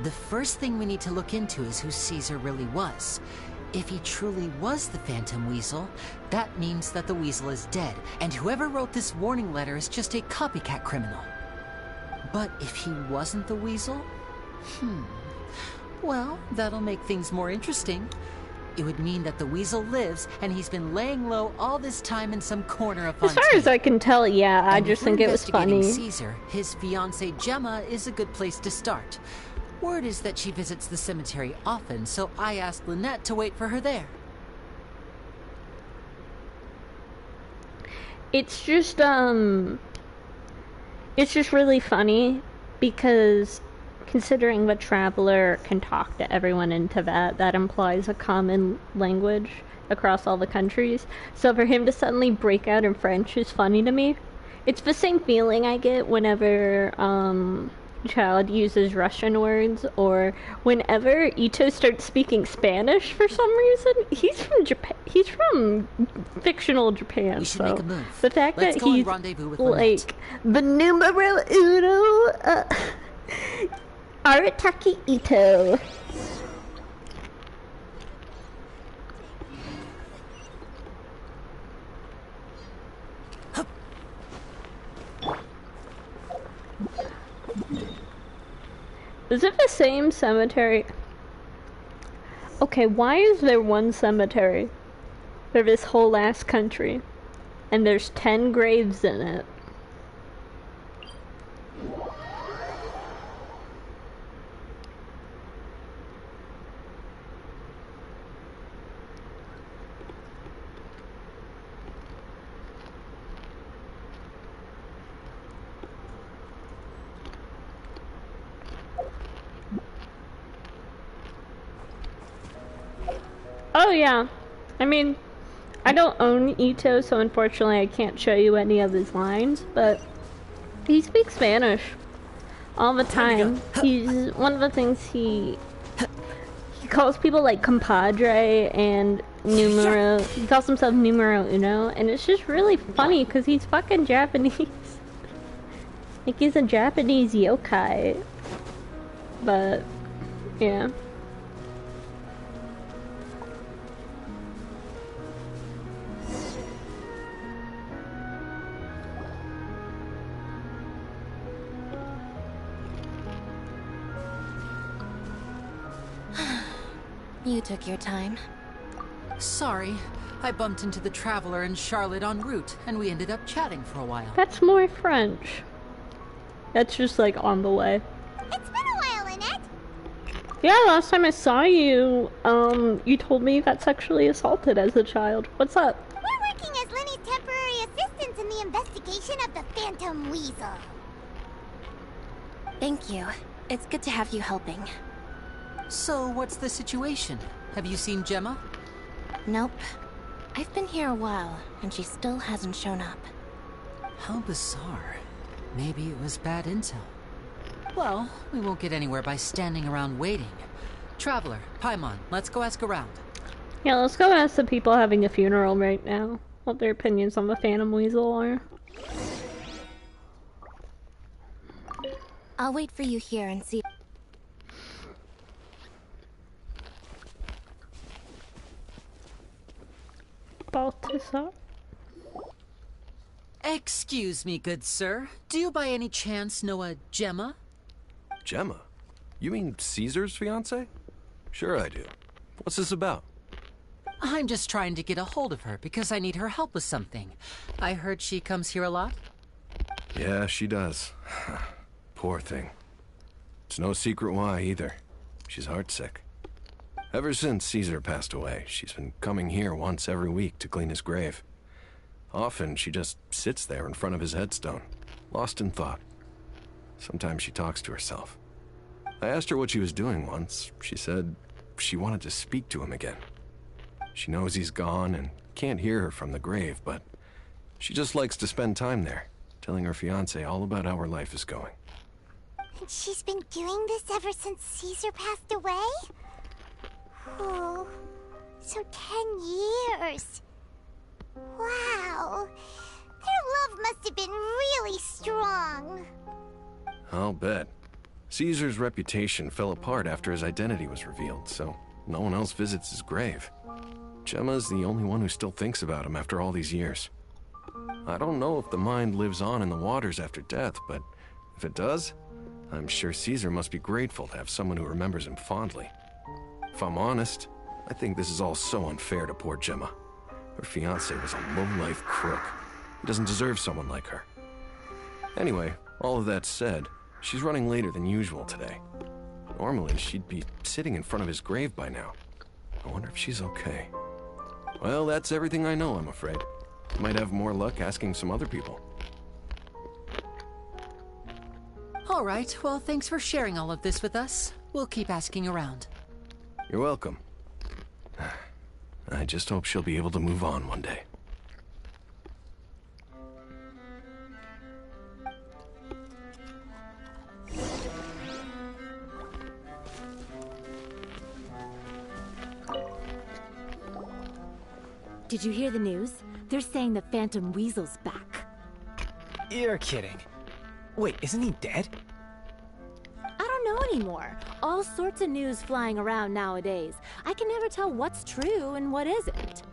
The first thing we need to look into is who Caesar really was. If he truly was the Phantom Weasel, that means that the Weasel is dead, and whoever wrote this warning letter is just a copycat criminal. But if he wasn't the Weasel? Well, that'll make things more interesting. It would mean that the Weasel lives, and he's been laying low all this time in some corner of Fontastic. As far as I can tell, yeah, I And just if we're think it was funny. investigating Caesar, his fiancée Gemma is a good place to start. Word is that she visits the cemetery often, so I asked Lynette to wait for her there. It's just really funny because considering the Traveler can talk to everyone in Tibet, that implies a common language across all the countries. So for him to suddenly break out in French is funny to me. It's the same feeling I get whenever Child uses Russian words, or whenever Ito starts speaking Spanish for some reason. He's from Japan. He's from fictional Japan. We should so make a move. the fact Let's that go and he's rendezvous with like the numero uno, Arataki Ito. Is it the same cemetery? Okay, why is there one cemetery for this whole last country, and there's 10 graves in it? Oh yeah, I mean, I don't own Ito, so unfortunately I can't show you any of his lines, but he speaks Spanish all the time. He's one of the things he calls people like compadre and numero. He calls himself numero uno, and it's just really funny because he's fucking Japanese. Like he's a Japanese yokai, but yeah. You took your time. Sorry, I bumped into the Traveler and Charlotte en route, and we ended up chatting for a while. That's more French. That's just like on the way. It's been a while, Lynette. Yeah, last time I saw you, you told me you got sexually assaulted as a child. What's up? We're working as Lenny's temporary assistants in the investigation of the Phantom Weasel. Thank you. It's good to have you helping. So, what's the situation? Have you seen Gemma? Nope. I've been here a while, and she still hasn't shown up. How bizarre. Maybe it was bad intel. Well, we won't get anywhere by standing around waiting. Traveler, Paimon, let's go ask around. Yeah, let's go ask the people having a funeral right now what their opinions on the Phantom Weasel are. I'll wait for you here and see. Balthazar? Excuse me, good sir. Do you by any chance know a Gemma? Gemma? You mean Caesar's fiancée? Sure I do. What's this about? I'm just trying to get a hold of her because I need her help with something. I heard she comes here a lot. Yeah, she does. Poor thing. It's no secret why, either. She's heartsick. Ever since Caesar passed away, she's been coming here once every week to clean his grave. Often, she just sits there in front of his headstone, lost in thought. Sometimes she talks to herself. I asked her what she was doing once. She said she wanted to speak to him again. She knows he's gone and can't hear her from the grave, but she just likes to spend time there, telling her fiancé all about how her life is going. And she's been doing this ever since Caesar passed away? Oh, so 10 years. Wow. Their love must have been really strong. I'll bet. Caesar's reputation fell apart after his identity was revealed, so no one else visits his grave. Gemma's the only one who still thinks about him after all these years. I don't know if the mind lives on in the waters after death, but if it does, I'm sure Caesar must be grateful to have someone who remembers him fondly. If I'm honest, I think this is all so unfair to poor Gemma. Her fiancé was a low-life crook. He doesn't deserve someone like her. Anyway, all of that said, she's running later than usual today. Normally, she'd be sitting in front of his grave by now. I wonder if she's okay. Well, that's everything I know, I'm afraid. Might have more luck asking some other people. All right, well, thanks for sharing all of this with us. We'll keep asking around. You're welcome. I just hope she'll be able to move on one day. Did you hear the news? They're saying the Phantom Weasel's back. You're kidding. Wait, isn't he dead? I don't know anymore. All sorts of news flying around nowadays. I can never tell what's true and what isn't.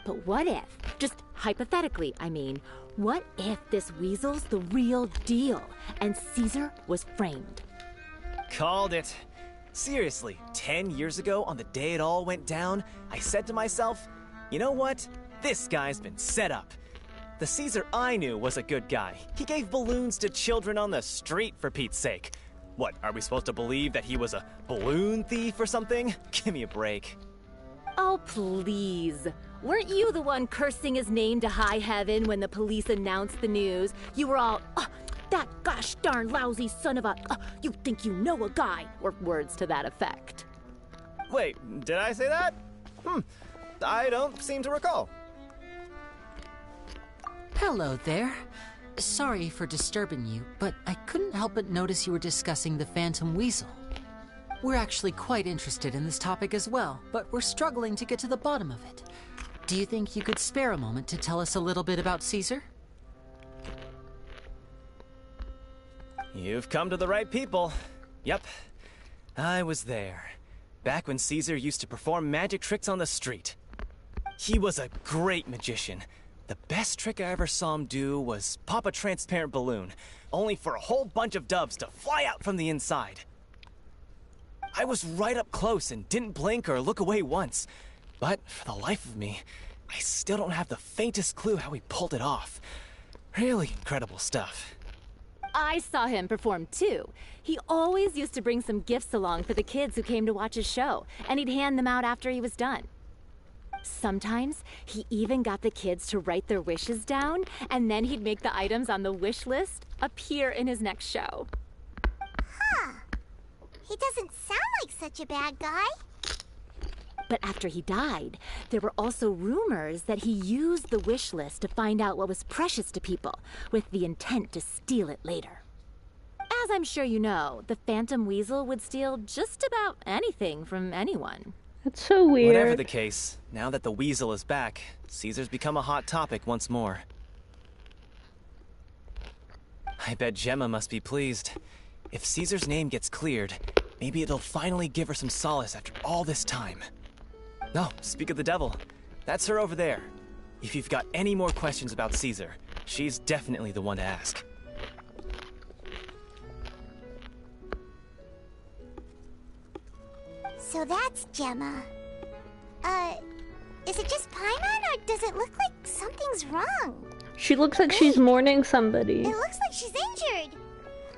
But what if, just hypothetically, I mean, what if this weasel's the real deal and Caesar was framed? Called it. Seriously, 10 years ago, on the day it all went down, I said to myself, you know what? This guy's been set up. The Caesar I knew was a good guy. He gave balloons to children on the street, for Pete's sake. What, are we supposed to believe that he was a balloon thief or something? Give me a break. Oh, please. Weren't you the one cursing his name to high heaven when the police announced the news? You were all, that gosh darn lousy son of a, you think you know a guy, or words to that effect. Wait, did I say that? I don't seem to recall. Hello there. Sorry for disturbing you, but I couldn't help but notice you were discussing the Phantom Weasel. We're actually quite interested in this topic as well, but we're struggling to get to the bottom of it. Do you think you could spare a moment to tell us a little bit about Caesar? You've come to the right people. Yep, I was there. Back when Caesar used to perform magic tricks on the street. He was a great magician. The best trick I ever saw him do was pop a transparent balloon, only for a whole bunch of doves to fly out from the inside. I was right up close and didn't blink or look away once. But for the life of me, I still don't have the faintest clue how he pulled it off. Really incredible stuff. I saw him perform too. He always used to bring some gifts along for the kids who came to watch his show, and he'd hand them out after he was done. Sometimes he even got the kids to write their wishes down, and then he'd make the items on the wish list appear in his next show. Huh. He doesn't sound like such a bad guy. But after he died, there were also rumors that he used the wish list to find out what was precious to people, with the intent to steal it later. As I'm sure you know, the Phantom Weasel would steal just about anything from anyone. That's so weird. Whatever the case, now that the Weasel is back, Caesar's become a hot topic once more. I bet Gemma must be pleased. If Caesar's name gets cleared, maybe it'll finally give her some solace after all this time. No, speak of the devil. That's her over there. If you've got any more questions about Caesar, she's definitely the one to ask. So that's Gemma. Is it just Paimon, or does it look like something's wrong? She looks like she's mourning somebody. It looks like she's injured.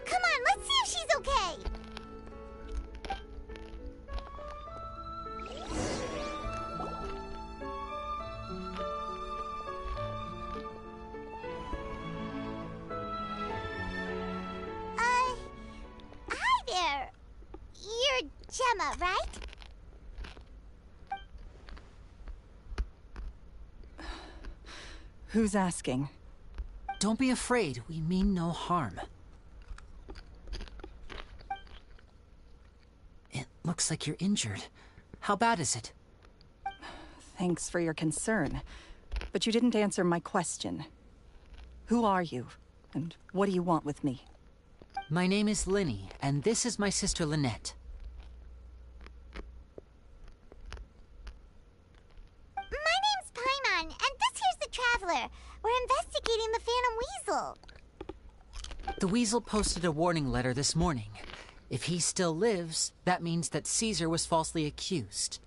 Come on, let's see if she's okay. Hi there. You're Gemma, right? Who's asking? Don't be afraid. We mean no harm. It looks like you're injured. How bad is it? Thanks for your concern, but you didn't answer my question. Who are you, and what do you want with me? My name is Linny, and this is my sister Lynette. My name's Paimon, and this here's the Traveler. We're investigating the Phantom Weasel. The Weasel posted a warning letter this morning. If he still lives, that means that Caesar was falsely accused.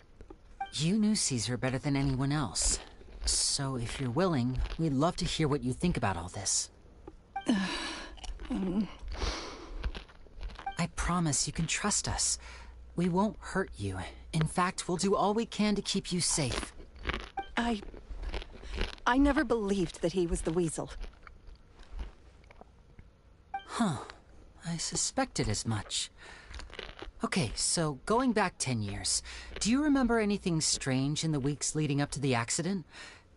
You knew Caesar better than anyone else. So if you're willing, we'd love to hear what you think about all this. I promise you can trust us. We won't hurt you. In fact, we'll do all we can to keep you safe. I never believed that he was the Weasel. Huh. I suspected as much. Okay, so going back 10 years, do you remember anything strange in the weeks leading up to the accident?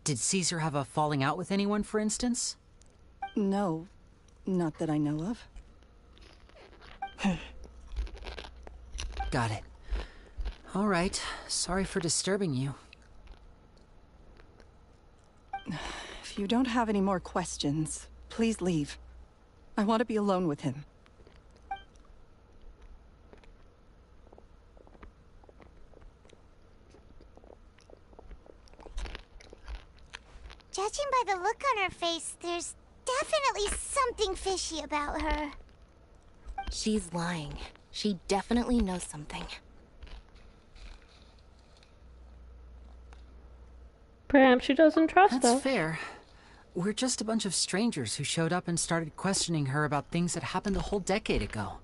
Did Caesar have a falling out with anyone, for instance? No, not that I know of. Got it. All right. Sorry for disturbing you. If you don't have any more questions, please leave. I want to be alone with him. Judging by the look on her face, there's definitely something fishy about her. She's lying. She definitely knows something. Perhaps she doesn't trust us. That's fair. We're just a bunch of strangers who showed up and started questioning her about things that happened a whole decade ago.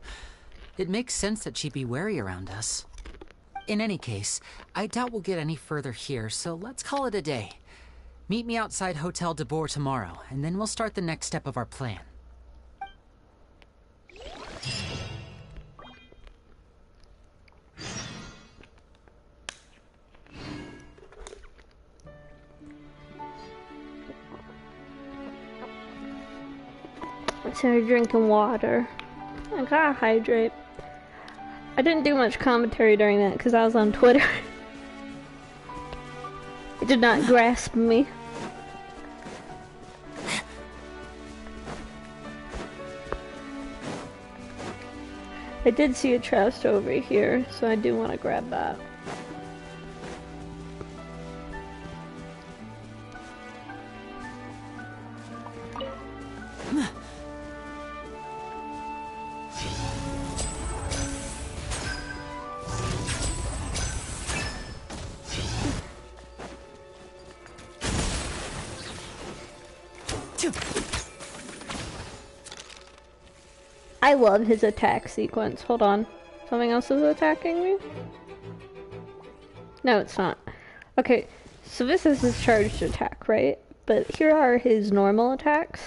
It makes sense that she'd be wary around us. In any case, I doubt we'll get any further here, so let's call it a day. Meet me outside Hotel de Boer tomorrow, and then we'll start the next step of our plan. So drinking water. I gotta hydrate. I didn't do much commentary during that because I was on Twitter. It did not grasp me. I did see a chest over here, so I do want to grab that. I love his attack sequence. Hold on. Something else is attacking me? No, it's not. Okay, So this is his charged attack, right? But here are his normal attacks.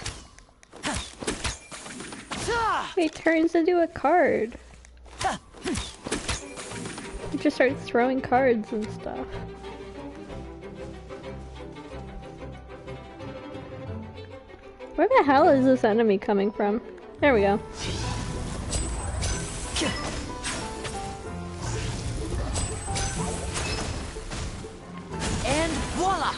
He turns into a card. He just starts throwing cards and stuff. Where the hell is this enemy coming from? There we go. And voila!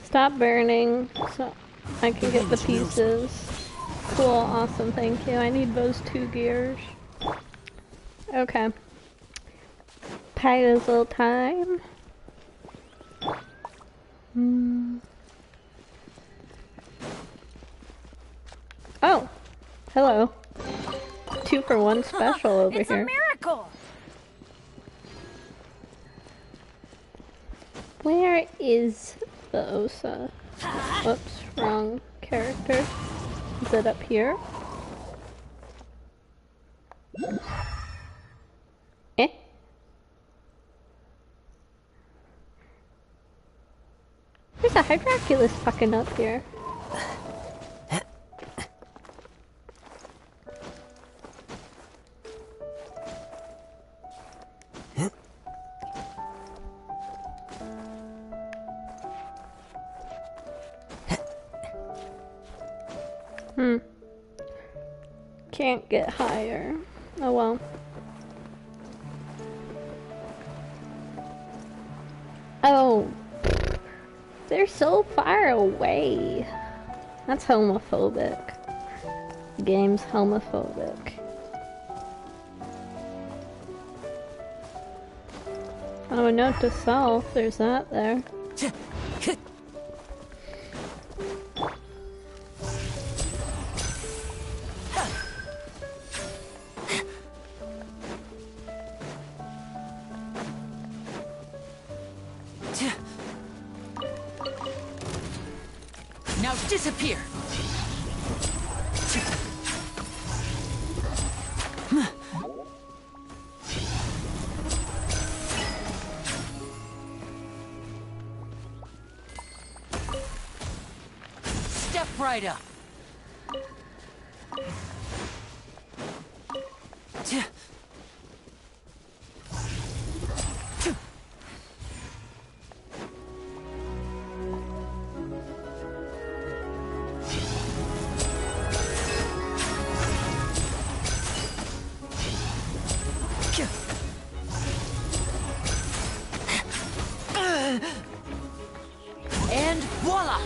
Stop burning so I can get the pieces. Cool, awesome, thank you. I need those 2 gears. Okay. Puzzle time. Oh, hello. 2 for 1 special over it's here. A miracle! Where is the Osa? Whoops, wrong character. Is it up here? Eh? There's a Hydroculus fucking up here. Can't get higher. Oh well. Oh. They're so far away. That's homophobic. The game's homophobic. Oh, a note to self. There's that there. Now disappear! Step right up! And voila!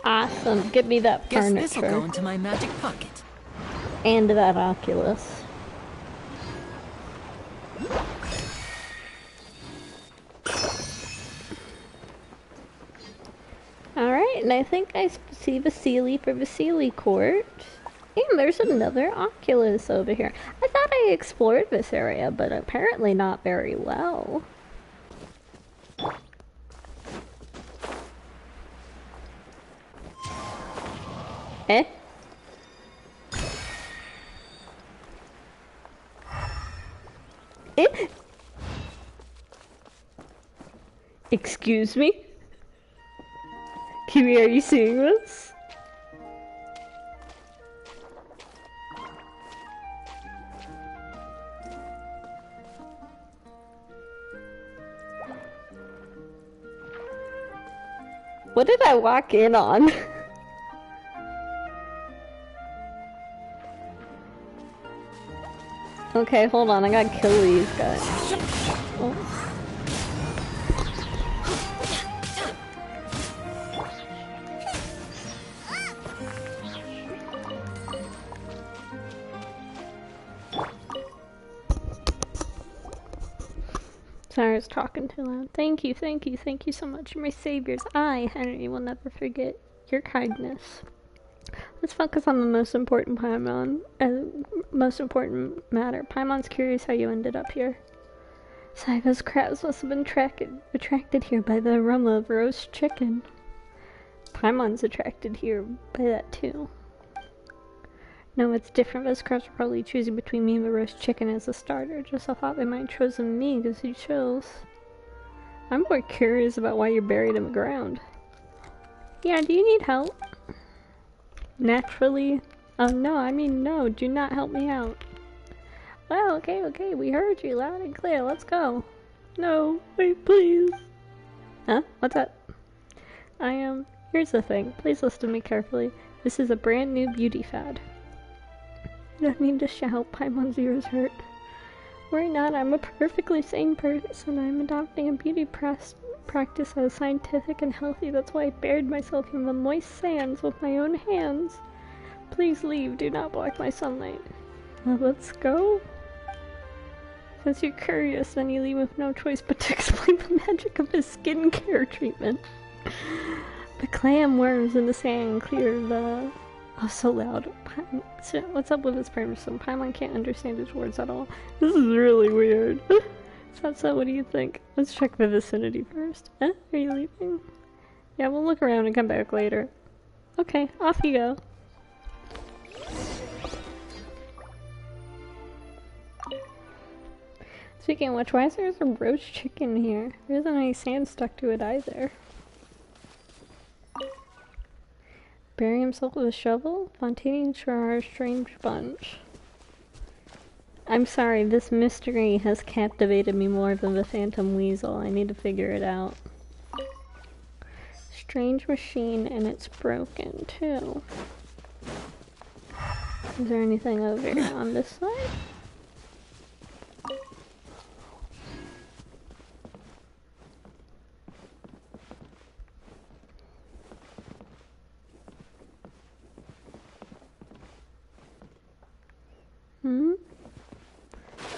Awesome. Give me that Guess furniture. this'll go into my magic pocket. And that Oculus. Alright, and I think I see Vasily for Vasily Court. And there's another Oculus over here. I thought I explored this area, but apparently not very well. Eh? Eh? Excuse me? Kiwi, are you seeing this? What did I walk in on? Okay, hold on, I gotta kill these guys. Oh. Sorry, I was talking too loud. Thank you, thank you, thank you so much. You're my saviors. I, Henry, will never forget your kindness. Let's focus on the most important Paimon, most important matter. Paimon's curious how you ended up here. Saigo's crabs must have been attracted here by the aroma of roast chicken. Paimon's attracted here by that too. No, it's different. Those crabs are probably choosing between me and the roast chicken as a starter. Just I thought they might have chosen me because he chose. I'm more curious about why you're buried in the ground. Yeah, do you need help? Naturally? Oh no, I mean no, do not help me out. Well, okay, we heard you loud and clear, let's go. No, wait, please. Huh? What's that? Here's the thing, please listen to me carefully. This is a brand new beauty fad. You don't need to shout, Paimon's ears hurt. Worry not, I'm a perfectly sane person. I'm adopting a beauty practice that is scientific and healthy. That's why I buried myself in the moist sands with my own hands. Please leave, do not block my sunlight. Well, let's go. Since you're curious, then you leave with no choice but to explain the magic of his skincare treatment. The clam worms in the sand clear the... Oh, so loud. What's up with this person? Paimon can't understand his words at all. This is really weird. Is that so? What do you think? Let's check the vicinity first. Are you leaving? Yeah, we'll look around and come back later. Okay, off you go. Speaking of which, why is there some roast chicken here? There isn't any sand stuck to it either. Burying himself with a shovel? Fontaine sure are a strange bunch. I'm sorry, this mystery has captivated me more than the Phantom Weasel. I need to figure it out. Strange machine, and it's broken too. Is there anything over here on this side?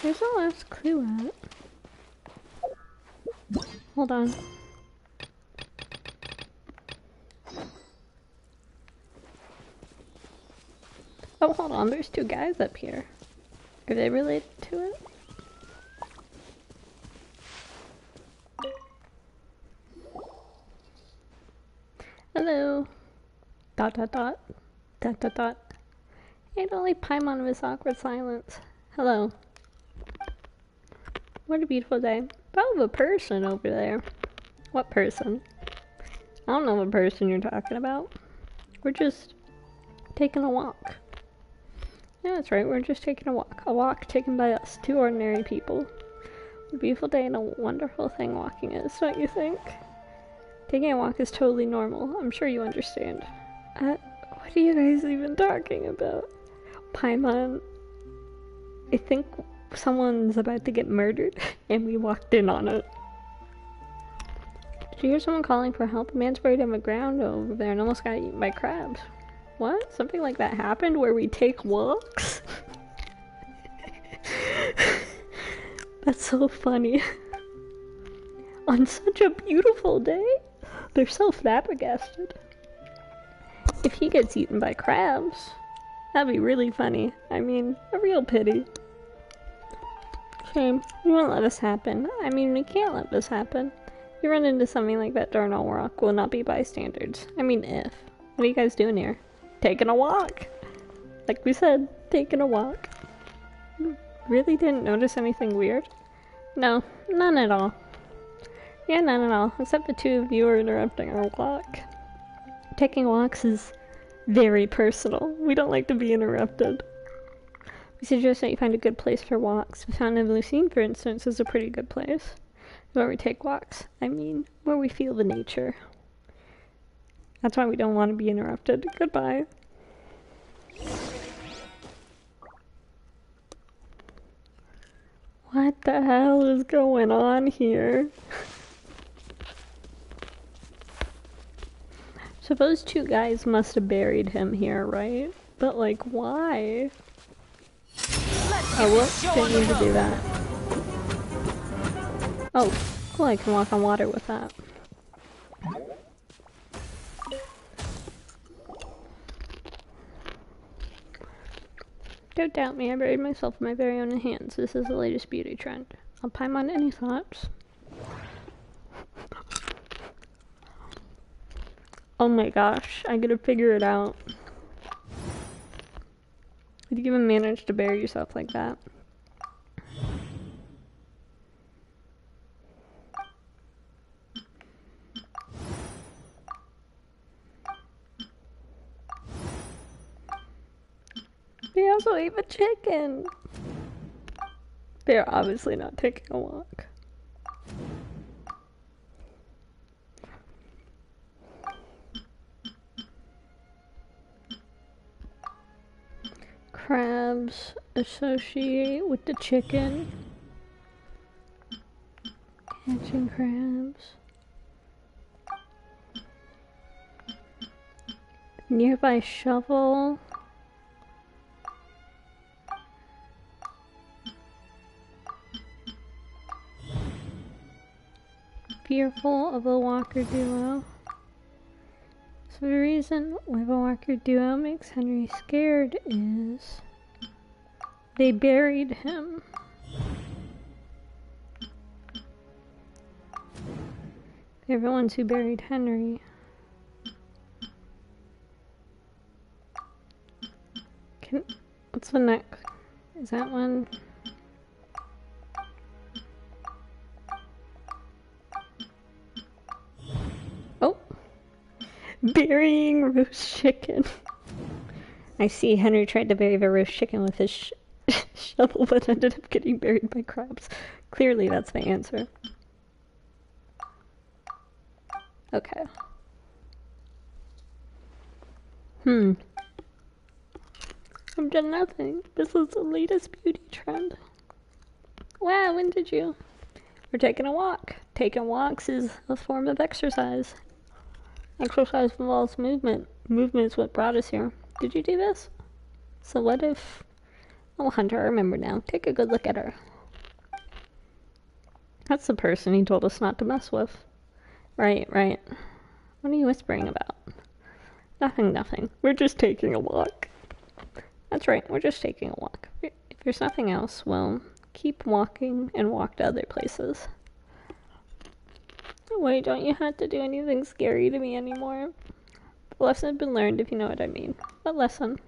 Where's the last clue at? Hold on. Oh, hold on, there's two guys up here. Are they related to it? Hello. Dot dot dot. Dot dot dot. And only Paimon with awkward silence. Hello. What a beautiful day. About a person over there. What person? I don't know what person you're talking about. We're just taking a walk. Yeah, that's right, we're just taking a walk. A walk taken by us, two ordinary people. A beautiful day and a wonderful thing walking is, don't you think? Taking a walk is totally normal. I'm sure you understand. What are you guys even talking about? Paimon, I think someone's about to get murdered, and we walked in on it. Did you hear someone calling for help? A man's buried on the ground over there and almost got eaten by crabs. What? Something like that happened where we take walks? That's so funny. On such a beautiful day? They're so flabbergasted. If he gets eaten by crabs, that'd be really funny. I mean, a real pity. Shame. You won't let this happen. I mean, we can't let this happen. You run into something like that darn old rock will not be bystanders. I mean, if. What are you guys doing here? Taking a walk. Like we said, taking a walk. Really didn't notice anything weird? No, none at all. Yeah, none at all. Except the two of you are interrupting our walk. Taking walks is very personal. We don't like to be interrupted. We suggest that you find a good place for walks. The Fountain of Lucine, for instance, is a pretty good place. Where we take walks. I mean, where we feel the nature. That's why we don't want to be interrupted. Goodbye. What the hell is going on here? So those two guys must have buried him here, right? But like, why? Oh, whoops, didn't mean to do that. Oh, cool, I can walk on water with that. Don't doubt me, I buried myself in my very own hands. This is the latest beauty trend. Paimon, any thoughts? Oh my gosh, I gotta figure it out. Did you even manage to bury yourself like that? They also ate the chicken. They're obviously not taking a walk. Crabs associate with the chicken. Catching crabs. Nearby shovel. Fearful of a walker duo. So the reason why the walker duo makes Henry scared is they buried him. They're the ones who buried Henry. What's the next? Is that one? Oh! Burying roast chicken. I see Henry tried to bury the roast chicken with his shovel, but ended up getting buried by crabs. Clearly that's the answer. Okay. I've done nothing. This is the latest beauty trend. Wow, when did you? We're taking a walk. Taking walks is a form of exercise. Exercise involves movement. Movement is what brought us here. Did you do this? So what if... Oh, Hunter, I remember now. Take a good look at her. That's the person he told us not to mess with. Right. What are you whispering about? Nothing. We're just taking a walk. That's right, we're just taking a walk. If there's nothing else, well, keep walking and walk to other places. Wait, don't you have to do anything scary to me anymore? The lesson has been learned, if you know what I mean. What lesson?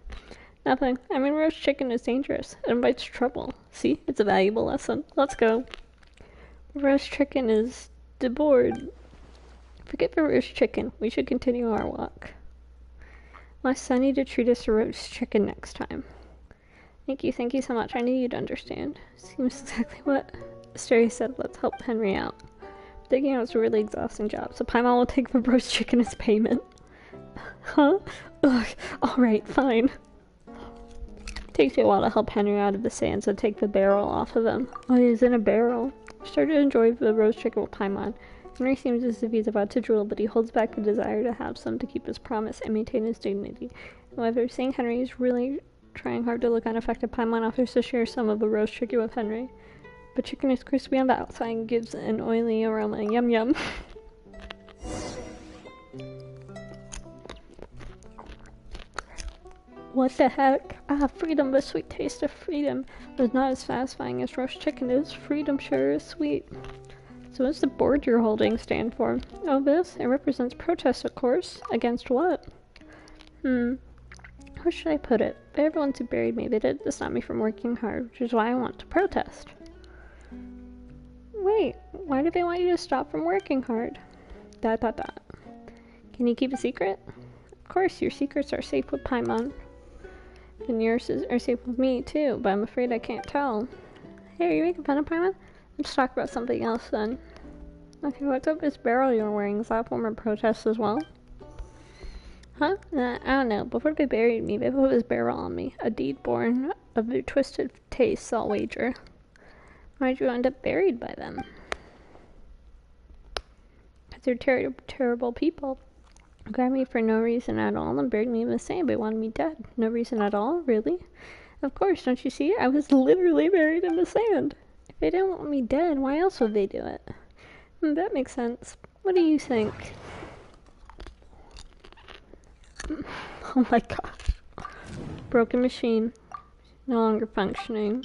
Nothing. I mean, roast chicken is dangerous. It invites trouble. See? It's a valuable lesson. Let's go. Roast chicken is deboard. Forget the roast chicken. We should continue our walk. My son need to treat us to roast chicken next time. Thank you so much. I knew you'd understand. Seems exactly what Asteria said. Let's help Henry out. Digging out is a really exhausting job, so Paimon will take the roast chicken as payment. Huh? Ugh. Alright, fine. Takes me a while to help Henry out of the sand, so take the barrel off of him. Oh, he's in a barrel. Started to enjoy the roast chicken with Paimon. Henry seems as if he's about to drool, but he holds back the desire to have some to keep his promise and maintain his dignity. However, seeing Henry is really trying hard to look unaffected, Paimon offers to share some of the roast chicken with Henry. The chicken is crispy on the outside and gives an oily aroma. Yum yum. What the heck? Ah, freedom, the sweet taste of freedom. But not as satisfying as roast chicken is. Freedom sure is sweet. So what's the board you're holding stand for? Oh, this? It represents protest, of course. Against what? Where should I put it? But everyone who buried me, they did stop me from working hard, which is why I want to protest. Wait, why do they want you to stop from working hard? ... Can you keep a secret? Of course, your secrets are safe with Paimon. And yours are safe with me, too, but I'm afraid I can't tell. Hey, are you making fun of Paimon? Let's talk about something else then. Okay, what's up this barrel you're wearing? Is that a form of protest as well? Huh? I don't know. Before they buried me, they put this barrel on me. A deed born of their twisted tastes, I'll wager. Why'd you end up buried by them? Because they're terrible people. Grabbed me for no reason at all and buried me in the sand. They wanted me dead. No reason at all? Really? Of course, don't you see? I was literally buried in the sand. If they didn't want me dead, why else would they do it? That makes sense. What do you think? Oh my gosh. Broken machine. No longer functioning.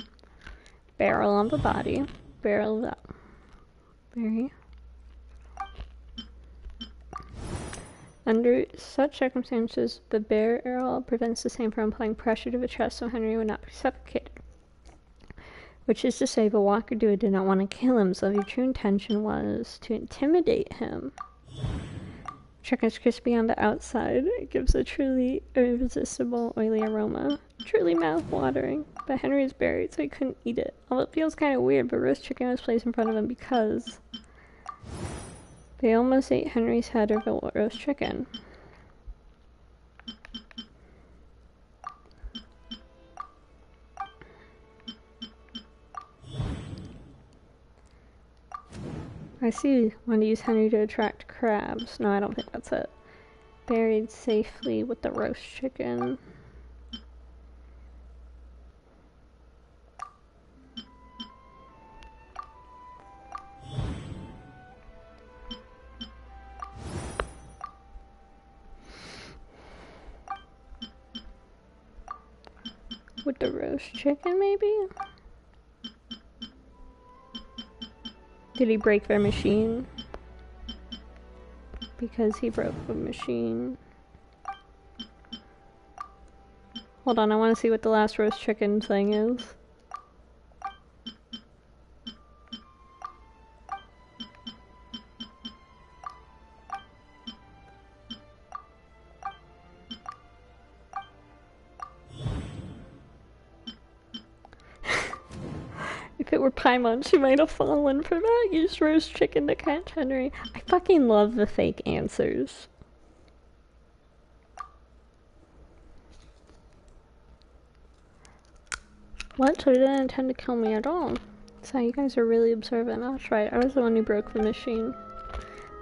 Barrel on the body. barrel that. Berry. Under such circumstances, the barrel prevents the same from applying pressure to the chest so Henry would not be suffocated. Which is to say, the Walker dude did not want to kill him, so your true intention was to intimidate him. Chicken is crispy on the outside. It gives a truly irresistible oily aroma. Truly mouth-watering. But Henry is buried, so he couldn't eat it. Although it feels kind of weird, but roast chicken was placed in front of him because they almost ate Henry's head of the roast chicken. I see. Want to use Henry to attract crabs. No, I don't think that's it. Buried safely with the roast chicken. With the roast chicken, maybe? Did he break their machine? Because he broke the machine. Hold on, I want to see what the last roast chicken thing is. If it were Paimon, she might have fallen for that. Use roast chicken to catch Henry. I fucking love the fake answers. What? So he didn't intend to kill me at all. So you guys are really observant. That's right. I was the one who broke the machine.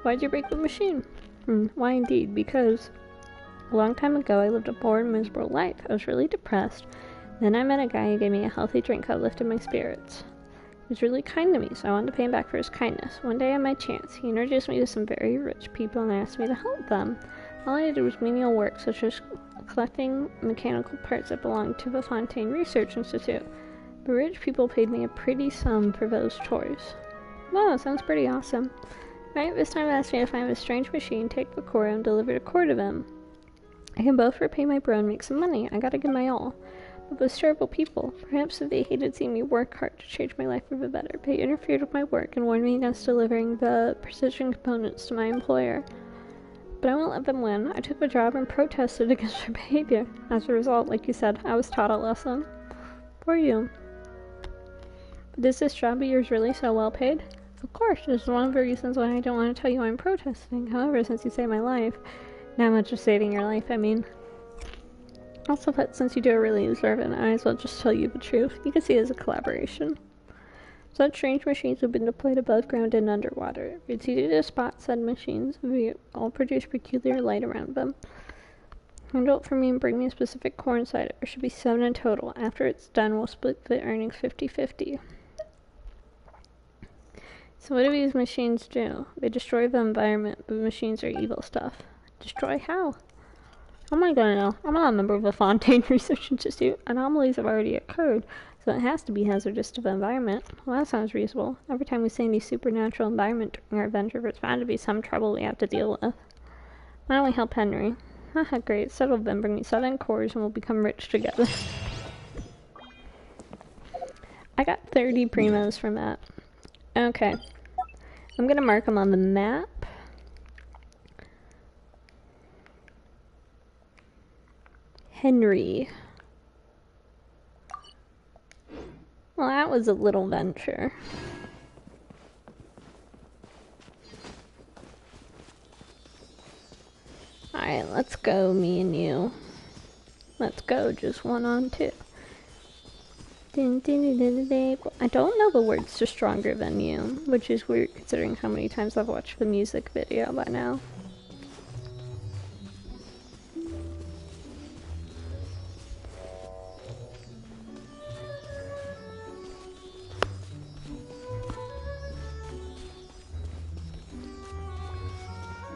Why'd you break the machine? Why indeed? Because a long time ago I lived a poor and miserable life. I was really depressed. Then I met a guy who gave me a healthy drink that lifted my spirits. He was really kind to me, so I wanted to pay him back for his kindness. One day I had my chance. He introduced me to some very rich people and asked me to help them. All I did was menial work, such as collecting mechanical parts that belonged to the Fontaine Research Institute. The rich people paid me a pretty sum for those chores. Wow, sounds pretty awesome. Right, this time they asked me to find a strange machine, take the core, and deliver the core to them. I can both repay my bro and make some money. I gotta give my all. But those terrible people, perhaps if they hated seeing me work hard to change my life for the better, they interfered with my work and warned me against delivering the precision components to my employer. But I won't let them win. I took the job and protested against their behavior. As a result, like you said, I was taught a lesson. Poor you. But is this job of yours really so well paid? Of course, this is one of the reasons why I don't want to tell you I'm protesting. However, since you saved my life, not much of saving your life, I mean. Also, but since you do a really observant, I might as well just tell you the truth. You can see it as a collaboration. Such strange machines have been deployed above ground and underwater. It's easy to spot said machines. We all produce peculiar light around them. Handle it for me and bring me a specific core inside it. There should be 7 in total. After it's done, we'll split the earnings 50-50. So what do these machines do? They destroy the environment, but machines are evil stuff. Destroy how? How am I gonna know? I'm not a member of the Fontaine Research Institute. Anomalies have already occurred, so it has to be hazardous to the environment. Well, that sounds reasonable. Every time we see any supernatural environment during our adventure, there's bound to be some trouble we have to deal with. Why don't we help Henry? Haha, great. Settle then. Bring me 7 cores and we'll become rich together. I got 30 primos from that. Okay. I'm gonna mark them on the map. Henry. Well, that was a little venture. Alright, let's go, me and you. Let's go, just 1 on 2. I don't know the words to Stronger Than You, which is weird considering how many times I've watched the music video by now.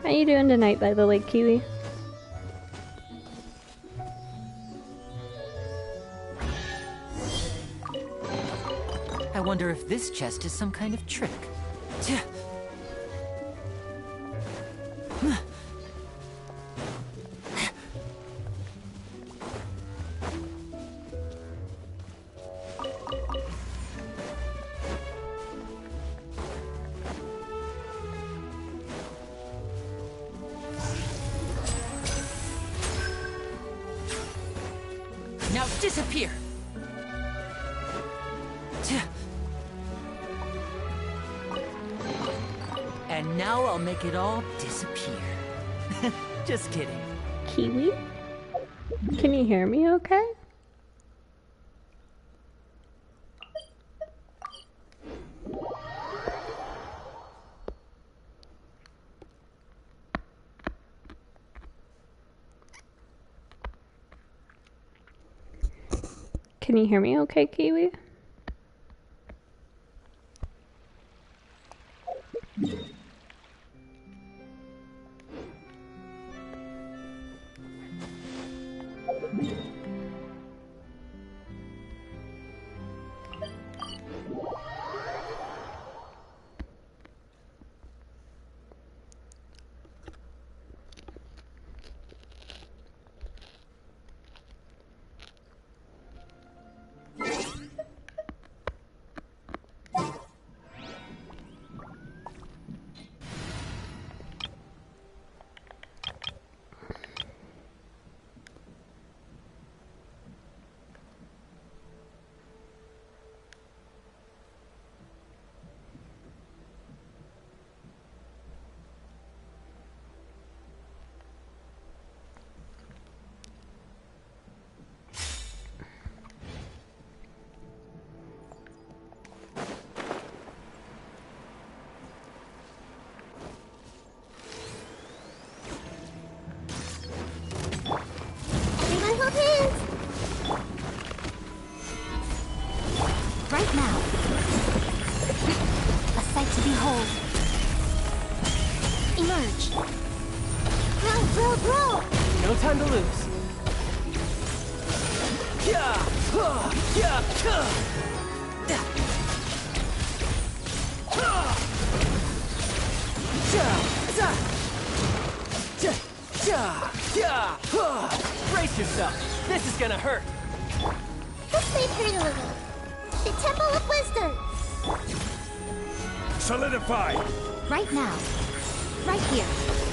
How you doing tonight, by the way, Kiwi? I wonder if this chest is some kind of trick. Now disappear! And now I'll make it all disappear. Just kidding. Kiwi? Can you hear me okay? Can you hear me okay, Kiwi? Right now. A sight to behold. Emerge. Row! No time to lose. Brace yourself. This is gonna hurt. This may hurt a little. The Temple of Wisdom. Solidify! Right now. Right here.